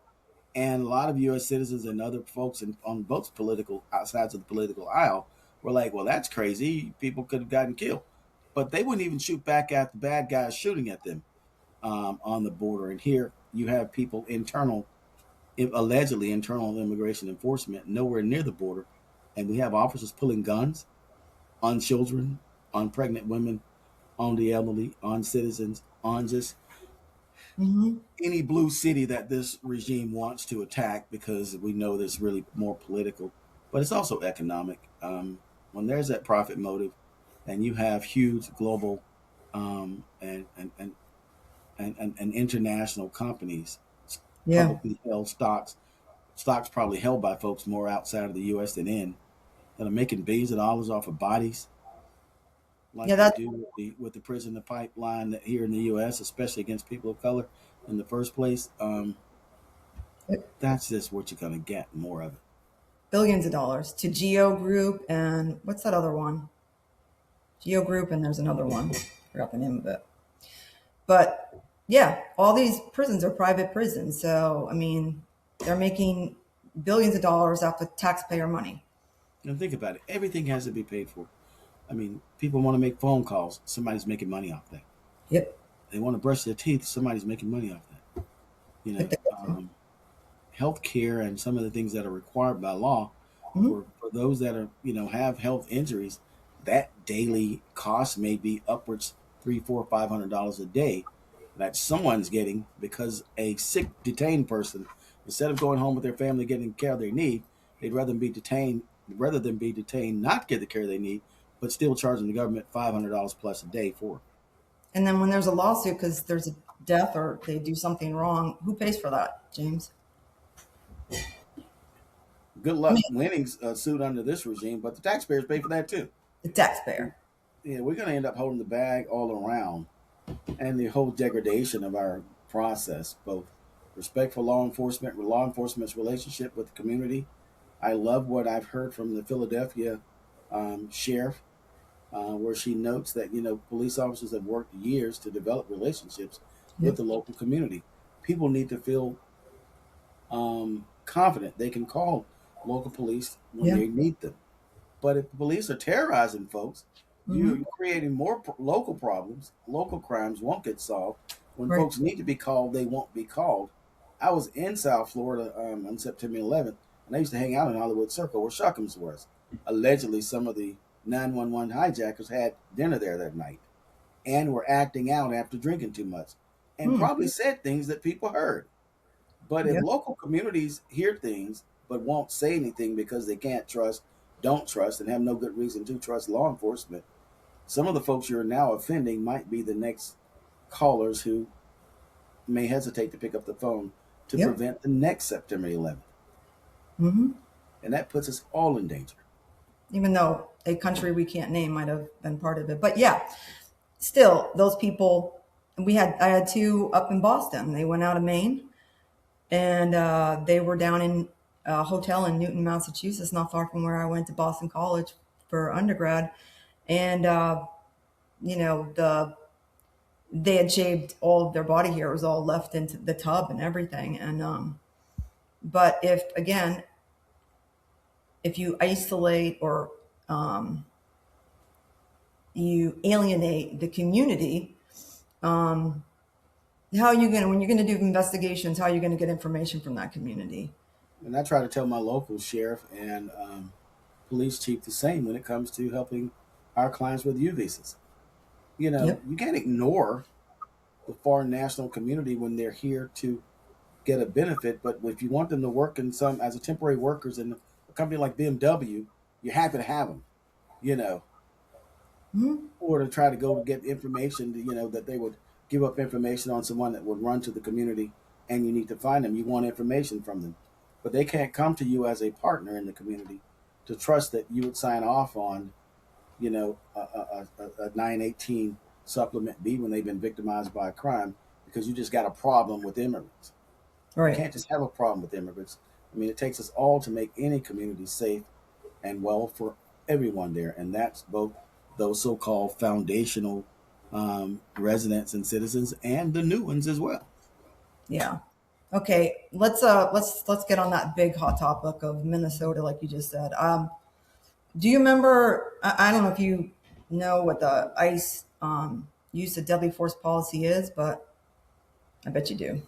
And a lot of U.S. citizens and other folks on both political sides of the political aisle were like, "Well, that's crazy. People could have gotten killed," but they wouldn't even shoot back at the bad guys shooting at them on the border. And here you have people allegedly internal immigration enforcement, nowhere near the border, and we have officers pulling guns on children, on pregnant women, on the elderly, on citizens, on just Hmm. any blue city that this regime wants to attack, because we know that's really more political, but it's also economic. When there's that profit motive, and you have huge global and international companies, Yeah. publicly held stocks probably held by folks more outside of the U.S. than in, that are making billions of dollars off of bodies, Yeah. like they do with the prisoner pipeline that here in the U.S., especially against people of color in the first place. That's just what you're gonna get, more of it. Billions of dollars to Geo Group and what's that other one? Geo Group and there's another one. I forgot the name of it. But yeah, all these prisons are private prisons. So I mean, they're making billions of dollars off of taxpayer money. And think about it, everything has to be paid for. I mean, people want to make phone calls, somebody's making money off that. Yep. They want to brush their teeth, somebody's making money off that. You know, health care and some of the things that are required by law Mhm. for those that are, have health injuries, that daily cost may be upwards three, four, $500 a day that someone's getting, because a sick detained person, instead of going home with their family getting the care they need, they'd rather than be detained, not get the care they need, but still charging the government $500 plus a day for it. And then when there's a lawsuit because there's a death or they do something wrong, who pays for that, James? Good I mean, luck winning a suit under this regime, but the taxpayers pay for that too. the taxpayer. Yeah, we're going to end up holding the bag all around, and the whole degradation of our process, both respect for law enforcement's relationship with the community. I love what I've heard from the Philadelphia sheriff, where she notes that police officers have worked years to develop relationships with Yep. the local community. People need to feel confident they can call local police when Yeah. they need them. But if the police are terrorizing folks, Hmm. you're creating more local problems. Local crimes won't get solved. When Right. folks need to be called, they won't be called. I was in South Florida on September 11th, and I used to hang out in Hollywood Circle where Shuckums was. Allegedly, some of the 911 hijackers had dinner there that night and were acting out after drinking too much and Hmm. probably said things that people heard. But if Yeah. local communities hear things but won't say anything because they can't trust, don't trust, and have no good reason to trust law enforcement, some of the folks you're now offending might be the next callers who may hesitate to pick up the phone to Yep. prevent the next September 11th. Hmm. And that puts us all in danger. Even though a country we can't name might have been part of it, but yeah, still those people. I had two up in Boston. They went out of Maine, and they were down in a hotel in Newton, Massachusetts, not far from where I went to Boston College for undergrad. And they had shaved all of their body hair; it was all left into the tub and everything. And but if you isolate or you alienate the community, how are you going to, when you're going to do investigations, how are you going to get information from that community? And I try to tell my local sheriff and police chief the same when it comes to helping our clients with U visas. Yep. You can't ignore the foreign national community when they're here to get a benefit. But if you want them to work in some as a temporary workers in a company like BMW, you're happy to have them, you know, Hmm. or to try to go to get information, that they would give up information on someone that would run to the community and you need to find them. You want information from them, but they can't come to you as a partner in the community to trust that you would sign off on, a 918 supplement B when they've been victimized by a crime because you just got a problem with immigrants. You Right. can't just have a problem with immigrants. I mean, it takes us all to make any community safe and well for everyone there, and that's both those so-called foundational residents and citizens, and the new ones as well. Yeah. Okay. Let's get on that big hot topic of Minnesota, like you just said. Do you remember? I don't know if you know what the ICE use of deadly force policy is, but I bet you do.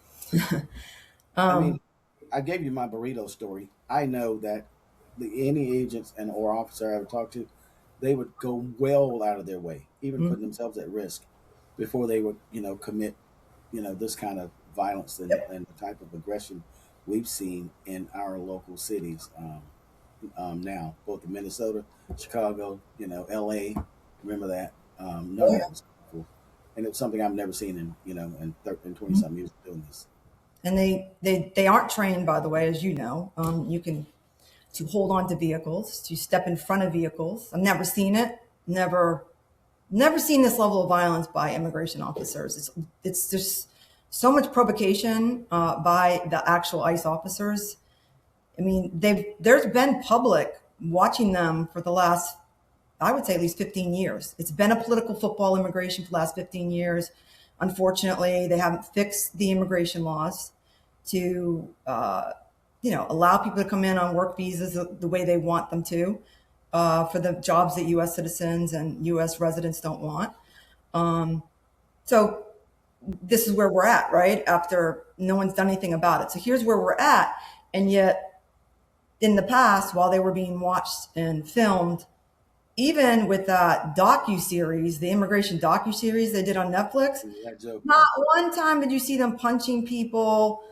I Um, mean, I gave you my burrito story. I know that any agents and or officer I ever talked to, they would go well out of their way, even putting mm, themselves at risk before they would, commit, this kind of violence and the type of aggression we've seen in our local cities now, both in Minnesota, Chicago, L.A. Remember that? None oh of yeah. that was cool, and it's something I've never seen in 20 Mhm. something years of doing this. And they aren't trained, by the way, as you know. You can to hold on to vehicles, to step in front of vehicles. I've never seen it. Never seen this level of violence by immigration officers. It's just so much provocation by the actual ICE officers. I mean, there's been public watching them for the last, I would say, at least 15 years. It's been a political football immigration for the last 15 years. Unfortunately, they haven't fixed the immigration laws to allow people to come in on work visas the way they want them to for the jobs that U.S. citizens and U.S. residents don't want. So this is where we're at, right? After no one's done anything about it. So here's where we're at. And yet, in the past, while they were being watched and filmed, even with that docu-series, the immigration docu-series they did on Netflix, That joke, not one time did you see them punching people,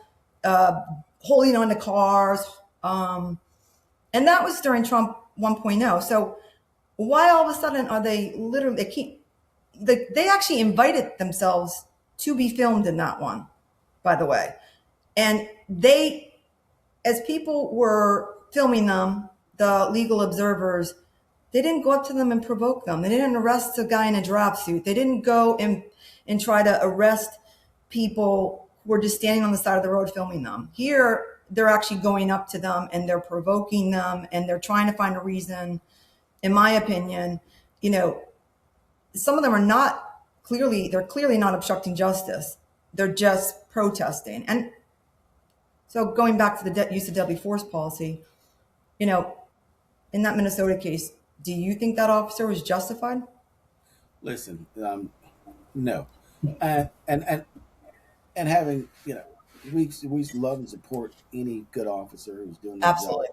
uh, holding onto cars. And that was during Trump 1.0. So why all of a sudden are they literally, they actually invited themselves to be filmed in that one, by the way. And as people were filming them, the legal observers, they didn't go up to them and provoke them. They didn't arrest a guy in a draft suit. They didn't go and try to arrest people who were just standing on the side of the road filming them. Here, they're actually going up to them and they're provoking them and they're trying to find a reason. In my opinion, you know, some of them are they're clearly not obstructing justice. They're just protesting. And so going back to the use of deadly force policy, you know, in that Minnesota case, do you think that officer was justified? Listen, no, and having we love and support any good officer who's doing their job, Absolutely.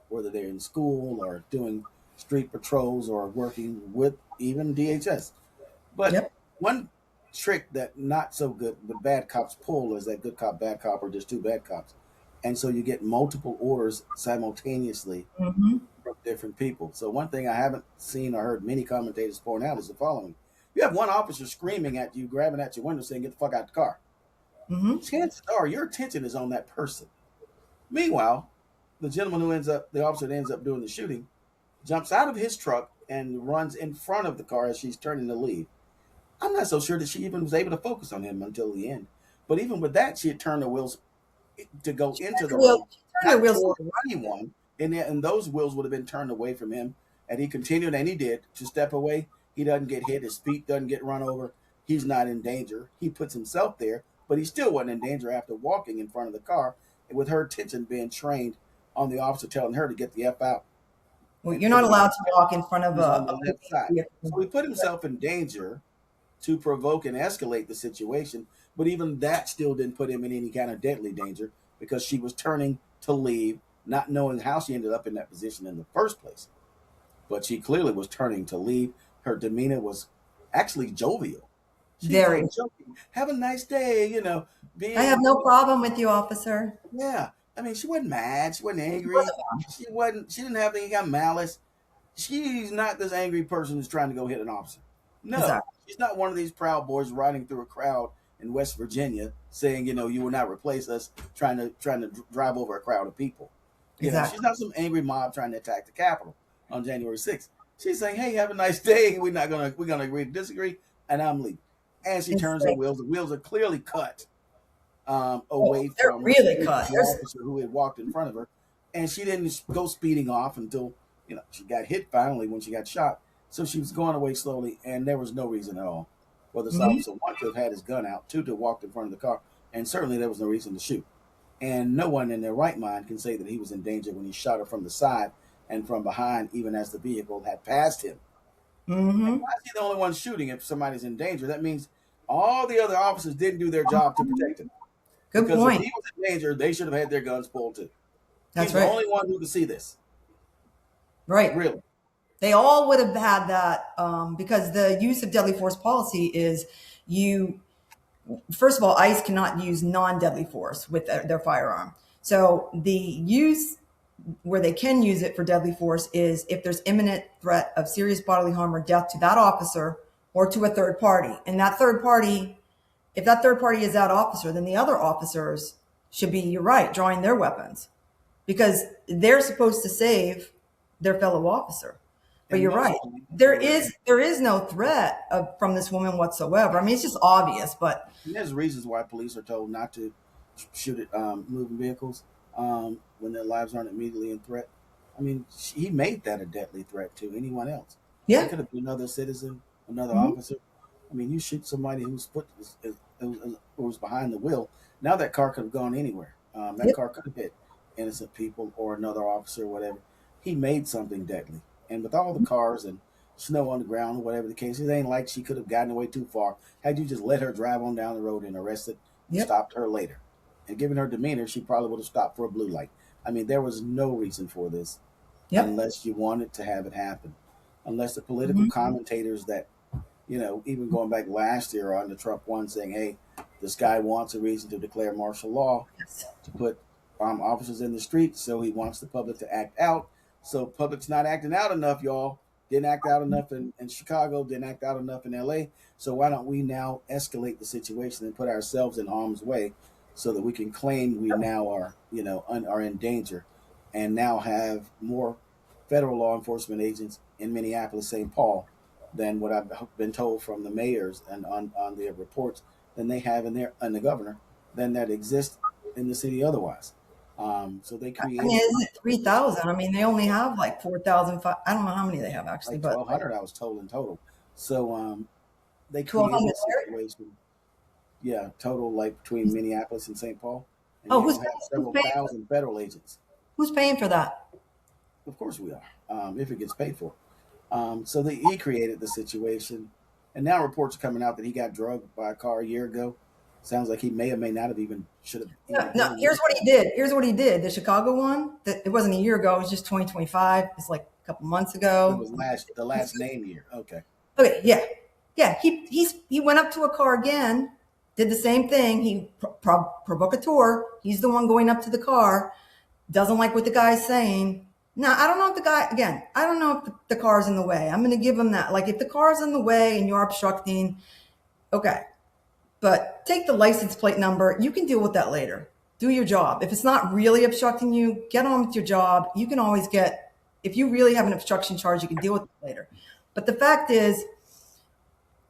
whether they're in school or doing street patrols or working with even DHS. But Yep. one trick that not so good, but bad cops pull is that good cop, bad cop, or just two bad cops, and so you get multiple orders simultaneously Mm-hmm. from different people. So one thing I haven't seen or heard many commentators point out is the following: you have one officer screaming at you, grabbing at your window, saying, "Get the fuck out the car." Mm-hmm. Chances are your attention is on that person. Meanwhile, the officer that ends up doing the shooting, jumps out of his truck and runs in front of the car as she's turning to leave. I'm not so sure that she even was able to focus on him until the end. But even with that, she had turned the wheels to go into the road, Well, turn the not wheels. toward anyone, and those wheels would have been turned away from him. And he continued, and he did, to step away. He doesn't get hit. His feet doesn't get run over. He's not in danger. He puts himself there, but he still wasn't in danger after walking in front of the car, with her attention being trained on the officer telling her to get the F out. Well, And you're for not the allowed to walk in front of was on the a left side. So vehicle. he put himself in danger to provoke and escalate the situation, but even that still didn't put him in any kind of deadly danger because she was turning to leave, not knowing how she ended up in that position in the first place. But she clearly was turning to leave. Her demeanor was actually jovial. She was Very. like joking, "Have a nice day," I have being, no problem with you, officer. yeah. I mean, she wasn't mad. She wasn't It wasn't angry. She didn't have any kind of malice. She's not this angry person who's trying to go hit an officer. No, exactly. she's not one of these Proud Boys riding through a crowd in West Virginia saying, "You will not replace us," trying to drive over a crowd of people. Exactly. She's not some angry mob trying to attack the Capitol on January 6th. She's saying, "Hey, have a nice day. We're gonna agree to disagree, and I'm leaving." And she It's turns the like, wheels. The wheels are clearly cut oh, away they're from really the cut. There's, officer who had walked in front of her, and she didn't go speeding off until she got hit finally when she got shot. So she was going away slowly, and there was no reason at all for this Mhm. officer, one, to have had his gun out, two, to have walked in front of the car, and certainly there was no reason to shoot. And no one in their right mind can say that he was in danger when he shot her from the side and from behind, even as the vehicle had passed him. And Mhm. why is he the only one shooting if somebody's in danger? That means all the other officers didn't do their job to protect him. Good Because if point. he was in danger, they should have had their guns pulled too. That's He's the right. only one who could see this. Right. Really. They all would have had that because the use of deadly force policy is you, first of all, ICE cannot use non-deadly force with their firearm. So the use where they can use it for deadly force is if there's imminent threat of serious bodily harm or death to that officer or to a third party. And that third party, if that third party is that officer, then the other officers should be, you're right, drawing their weapons because they're supposed to save their fellow officer. But And you're right. mostly, There is no threat from this woman whatsoever. I mean, it's just obvious, but there's reasons why police are told not to shoot at moving vehicles when their lives aren't immediately in threat. I mean, he made that a deadly threat to anyone else. It yeah. could have been another citizen, another Mhm. officer. I mean, you shoot somebody whose foot was behind the wheel. Now that car could have gone anywhere. That Yep. car could have hit innocent people or another officer or whatever. He made something deadly. And with all the cars and snow on the ground or whatever the case, it ain't like she could have gotten away too far. Had you just let her drive on down the road and arrested and Yep. stopped her later. And given her demeanor, she probably would have stopped for a blue light. I mean, there was no reason for this Yep. unless you wanted to have it happen. Unless the political Mhm. commentators that, even going back last year on the Trump one saying, hey, this guy wants a reason to declare martial law Yes. to put officers in the streets, so he wants the public to act out. So public's not acting out enough, y'all. Didn't act out enough in Chicago, didn't act out enough in LA. So why don't we now escalate the situation and put ourselves in harm's way so that we can claim we now are, are in danger and now have more federal law enforcement agents in Minneapolis, St. Paul, than what I've been told from the mayors and on their reports, than they have in their and the governor, than that exist in the city otherwise. So they I mean, created isn't it 3,000? I mean, they only have like 4,000. I don't know how many they have actually, like but 1,200, I was told in total. So they created 1,200 a there. situation, yeah, total like between Minneapolis and St. Paul, and Oh, you're gonna have who's several paying? thousand federal agents. Who's paying for that? Of course we are, if it gets paid for. So he created the situation, and now reports are coming out that he got drugged by a car a year ago. Sounds like he may or may not have even should have No, even been no. in Here's what uniform. he did. Here's what he did. The Chicago one. That it wasn't a year ago. It was just 2025. It's like a couple months It ago. was the last name year. Okay. Okay, yeah, yeah. He went up to a car again, did the same thing. He provocateur. He's the one going up to the car. Doesn't like what the guy's saying. Now I don't know if the guy again. I don't know if the car's in the way. I'm going to give him that. Like if the car's in the way and you're obstructing, okay. But take the license plate number. You can deal with that later. Do your job. If it's not really obstructing you, get on with your job. You can always get, if you really have an obstruction charge, you can deal with it later. But the fact is,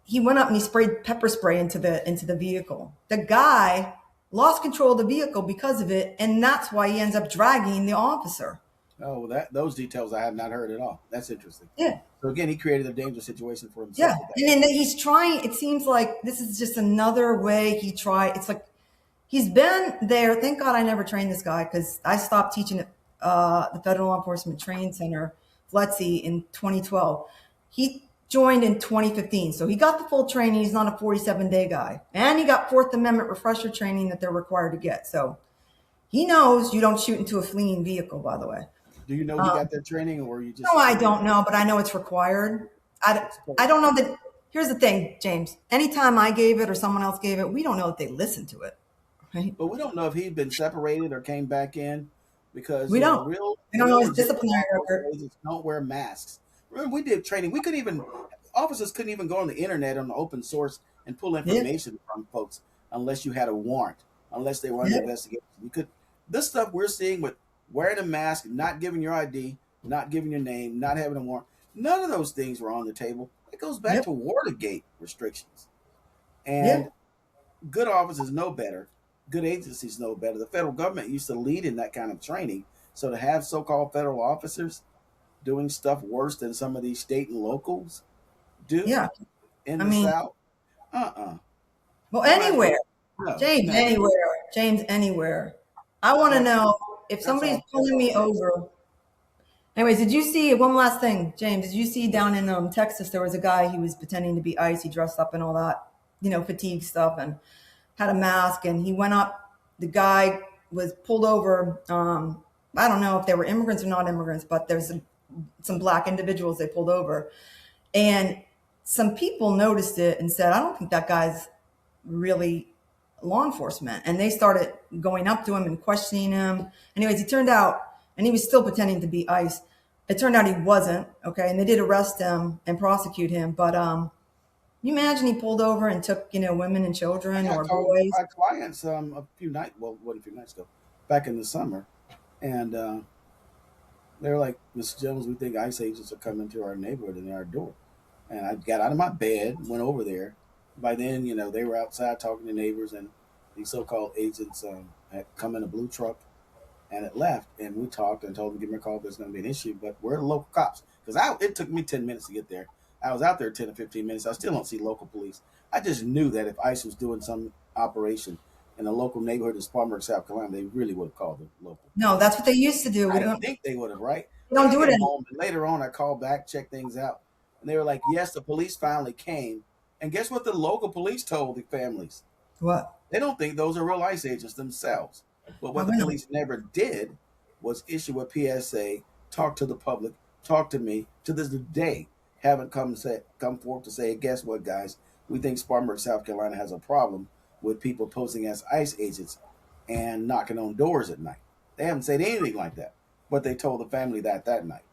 he went up and he sprayed pepper spray into the vehicle. The guy lost control of the vehicle because of it, and that's why he ends up dragging the officer. Oh, that those details I have not heard at all. That's interesting. Yeah. So again, he created a dangerous situation for Yeah. himself with that. And then he's trying, it seems like this is just another way he tried. It's like he's been there. Thank God I never trained this guy because I stopped teaching at the Federal Law Enforcement Training Center, FLETC, in 2012. He joined in 2015. So he got the full training. He's not a 47-day guy. And he got Fourth Amendment refresher training that they're required to get. So he knows you don't shoot into a fleeing vehicle, by the way. Do you know he got that training, or you just No, I assuming? don't know, but I know it's required. I, It's cool. I don't know that. Here's the thing, James. Anytime I gave it or someone else gave it, we don't know if they listened to it. Right? But we don't know if he'd been separated or came back in, because We don't. We don't know his legitimate law disciplinary enforcement record. agents don't wear masks. Remember, we did training. We couldn't even officers couldn't even go on the internet on the open source and pull Yeah. information from folks unless you had a warrant, unless they were under Yeah. investigation. You could this stuff we're seeing with wearing a mask, not giving your ID, not giving your name, not having a warrant. None of those things were on the table. It goes back Yep. to Watergate restrictions. Yeah. And good officers know better. Good agencies know better. The federal government used to lead in that kind of training. So to have so-called federal officers doing stuff worse than some of these state and locals do Yeah. in I the mean, South, uh-uh. well, Nobody, anywhere. no, James, no. anywhere. James, anywhere. I want to That's know if that's somebody's all. That's pulling all me it is. over. Anyways, did you see one last thing, James? Did you see down in Texas there was a guy, he was pretending to be ICE, he dressed up and all that, fatigue stuff and had a mask and he went up. The guy was pulled over. I don't know if they were immigrants or not immigrants, but there's some black individuals they pulled over. And some people noticed it and said, I don't think that guy's really law enforcement. And they started going up to him and questioning him. Anyways, he turned out, and he was still pretending to be ICE. It turned out he wasn't. Okay. And they did arrest him and prosecute him. But you imagine he pulled over and took, women and I children got or called boys. by clients a few nights, well, what a few nights ago, back in the summer, and they were like, "Mr. Jones, we think ICE agents are coming to our neighborhood and our door." And I got out of my bed, went over there. By then, they were outside talking to neighbors, and these so-called agents had come in a blue truck, and it left. And we talked and told them, give me a call if there's going to be an issue. But we're the local cops, because it took me 10 minutes to get there. I was out there 10 or 15 minutes. I still don't see local police. I just knew that if ICE was doing some operation in a local neighborhood in Spartanburg, South Carolina, they really would have called the local. No, that's what they used to do. I didn't think they would have, right? We So don't I do it get anymore. home, and later on, I called back, checked things out, and they were like, "Yes, the police finally came." And guess what? The local police told the families What? they don't think those are real ICE agents themselves. But Oh, what the really? police never did was issue a PSA, talk to the public, talk to me. To this day, haven't come forth to say, "Guess what, guys? We think Spartanburg, South Carolina, has a problem with people posing as ICE agents and knocking on doors at night." They haven't said anything like that, but they told the family that night.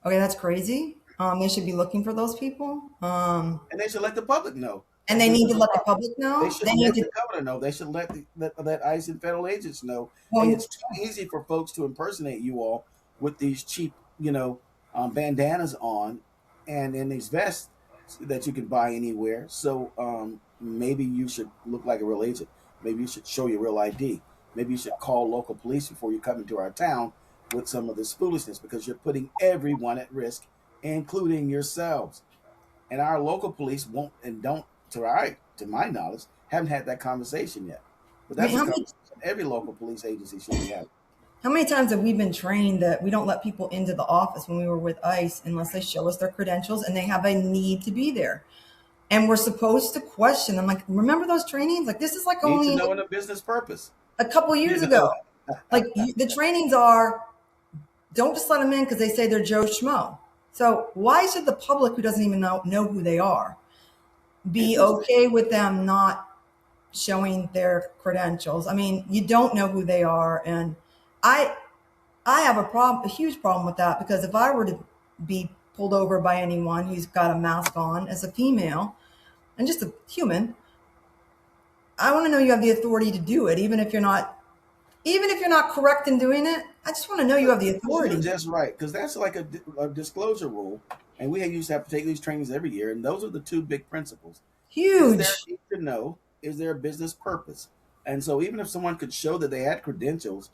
Okay, that's crazy. They should be looking for those people. And they should let the public know. And they need to let the public They know. should They need let to. the governor know. They should let ICE and federal agents know. Hey, Well, it's too easy for folks to impersonate you all with these cheap, bandanas on, and in these vests that you can buy anywhere. So maybe you should look like a real agent. Maybe you should show your real ID. Maybe you should call local police before you come into our town with some of this foolishness, because you're putting everyone at risk, including yourselves. And our local police won't and don't, to my knowledge, haven't had that conversation yet. But I mean, that's a conversation every local police agency should be having. how many times have we been trained that we don't let people into the office when we were with ICE unless they show us their credentials and they have a need to be there? And we're supposed to question them. Like, remember those trainings? Like, this is like Need to only know in a business purpose. a couple years You ago. know, Like, the trainings are don't just let them in because they say they're Joe Schmo. So why should the public who doesn't even know who they are be interesting. okay with them not showing their credentials? I mean, you don't know who they are, and I I have a huge problem with that, because if I were to be pulled over by anyone who's got a mask on as a female and just a human, I want to know you have the authority to do it, even if you're not correct in doing it. I just want to know you have the You're authority. just right, because that's like a disclosure rule, and we used to have to take these trainings every year, and those are the two big principles. Is there Huge. a need to know? Is there a business purpose? And so, even if someone could show that they had credentials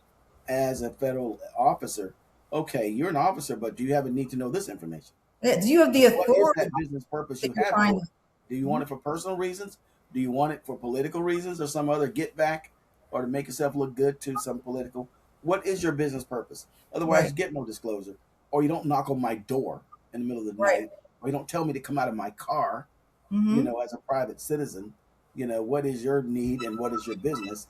as a federal officer, okay, you're an officer, but do you have a need to know this information? Do you have the What is authority that business purpose that you you're have it trying for? to? Do you want it for personal reasons? Do you want it for political reasons or some other get back, or to make yourself look good to some political? What is your business purpose? Otherwise, Right, you get no disclosure, or you don't knock on my door in the middle of the right. night, or you don't tell me to come out of my car, Hmm. as a private citizen. What is your need and what is your business?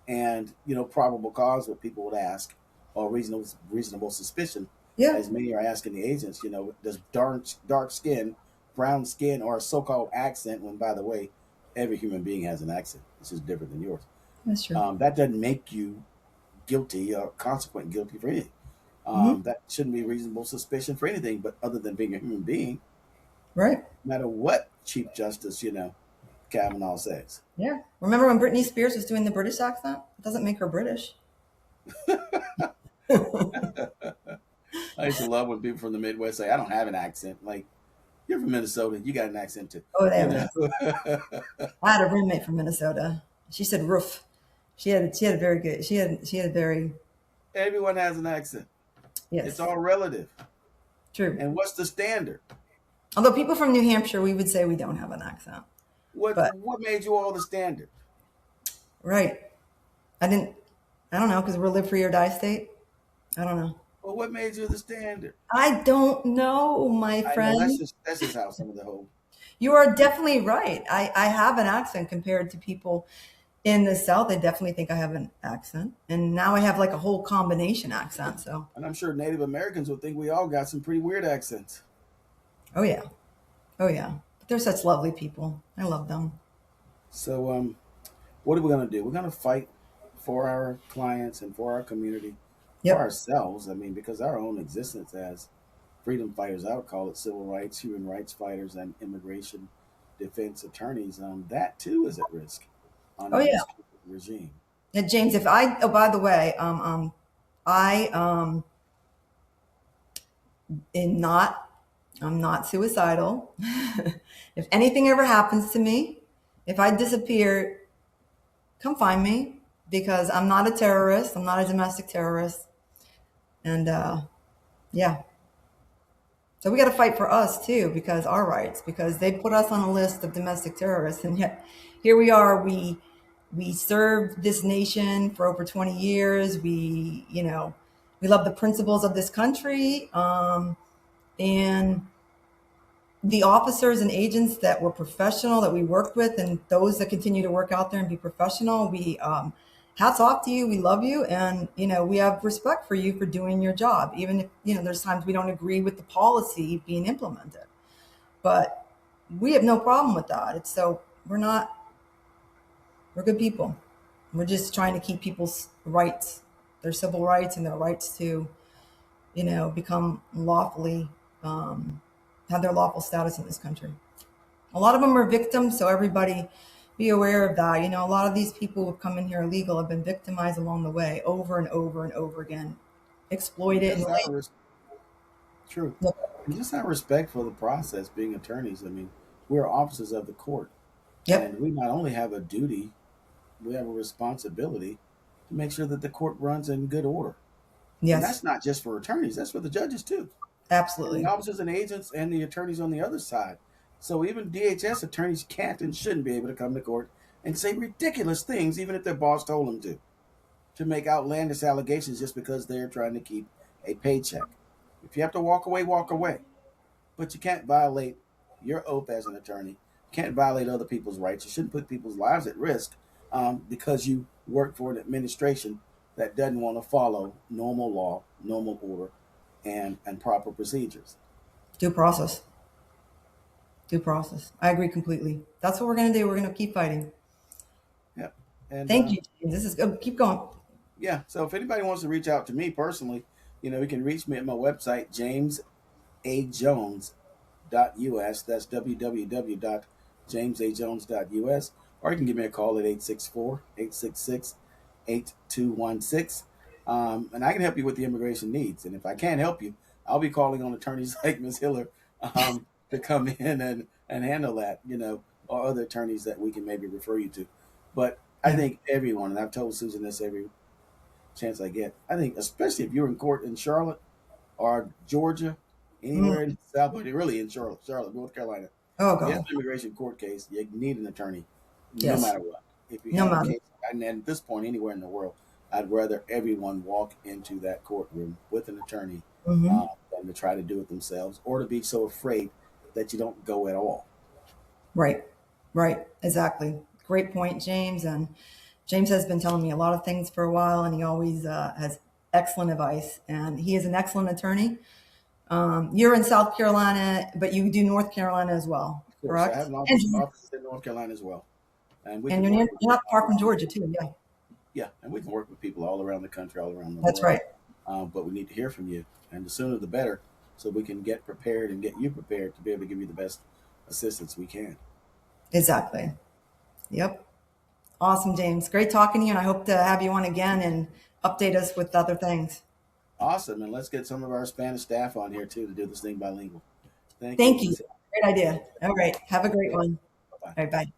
And, probable cause, what people would ask, or reasonable suspicion, Yeah, as many are asking the agents, does dark skin, brown skin, or a so-called accent, when, by the way, every human being has an accent. It's just different than yours. that's true. That doesn't make you guilty or consequent guilty for anything. Hmm. That shouldn't be reasonable suspicion for anything, but other than being a human being, Right. no matter what Chief Justice, Kavanaugh says. Yeah. Remember when Britney Spears was doing the British accent? It doesn't make her British. I used to love when people from the Midwest say, "I don't have an accent." Like, you're from Minnesota, you got an accent too. Oh, they You have an know, accent. I had a roommate from Minnesota. She said roof. She had a very good. She had a very, everyone has an accent. It's yes, all relative. true. And what's the standard? Although people from New Hampshire, we would say we don't have an accent. What But what made you all the standard? right, I didn't. I don't know, because we're live free or die state. I don't know. Well, what made you the standard? I don't know, my I know that's friend. just how some of the whole. You are definitely right. I have an accent compared to people in the South. They definitely think I have an accent. And now I have like a whole combination accent. So, And I'm sure Native Americans would think we all got some pretty weird accents. oh yeah. Oh yeah. But they're such lovely people. I love them. So, what are we going to do? We're going to fight for our clients and for our community, for Yep. ourselves. I mean, because our own existence as freedom fighters, I would call it civil rights, human rights fighters, and immigration defense attorneys, that too is at risk Oh under yeah. this regime. Yeah, James, if I, oh, by the way, I, am not, I'm not suicidal. If anything ever happens to me, if I disappear, come find me, because I'm not a terrorist. I'm not a domestic terrorist. And yeah, so we got to fight for us too, because our rights, because they put us on a list of domestic terrorists, and yet here we are. We served this nation for over 20 years. We love the principles of this country, and the officers and agents that were professional that we worked with, and those that continue to work out there and be professional. We hats off to you. We love you, and we have respect for you for doing your job, even if there's times we don't agree with the policy being implemented. But we have no problem with that. It's so we're good people. We're just trying to keep people's rights, their civil rights, and their rights to become lawfully, have their lawful status in this country. A lot of them are victims, so everybody be aware of that. A lot of these people who come in here illegal have been victimized along the way over and over and over again, And exploited. And just true. And just out of respect for the process, being attorneys, I mean, we're officers of the court. And yep, we not only have a duty, we have a responsibility to make sure that the court runs in good order. And yes, that's not just for attorneys, that's for the judges too. And the absolutely. officers and agents and the attorneys on the other side. So even DHS attorneys can't and shouldn't be able to come to court and say ridiculous things, even if their boss told them to make outlandish allegations just because they're trying to keep a paycheck. If you have to walk away, walk away. But you can't violate your oath as an attorney. You can't violate other people's rights. You shouldn't put people's lives at risk because you work for an administration that doesn't want to follow normal law, normal order, and proper procedures. Due process. Due process. I agree completely. That's what we're going to do. We're going to keep fighting. Yep. And Thank you, James. This is good. Keep going. yeah, so if anybody wants to reach out to me personally, you can reach me at my website, jamesajones.us. That's www.jamesajones.us. Or you can give me a call at 864-866-8216. And I can help you with the immigration needs. And if I can't help you, I'll be calling on attorneys like Ms. Hiller to come in and handle that, or other attorneys that we can maybe refer you to. But I Yeah. think everyone, and I've told Susan this every chance I get, I think especially if you're in court in Charlotte or Georgia, Mm. anywhere in the South, but really in Charlotte, North Carolina, Oh, if you have God. an immigration court case, you need an attorney, no Yes. matter what. If you No have a matter. case, and at this point, anywhere in the world, I'd rather everyone walk into that courtroom with an attorney Hmm. than to try to do it themselves or to be so afraid that you don't go at all. Right. Right. Exactly. Great point, James. And James has been telling me a lot of things for a while, and he always has excellent advice. And he is an excellent attorney. You're in South Carolina, but you do North Carolina as well, Of course, I have correct? an And office in North Carolina as well, and we and can you're, work near, with you're not far from Georgia, too. Yeah, yeah, and we can work with people all around the country, all around the that's world. right. But we need to hear from you, and the sooner the better, so we can get prepared and get you prepared to be able to give you the best assistance we can. Exactly. Yep. Awesome, James. Great talking to you, and I hope to have you on again and update us with other things. Awesome, and let's get some of our Spanish staff on here too to do this thing bilingual. Thank you, Thank you. Ms. Great idea. All right. Have a great one. Bye. All right. Bye.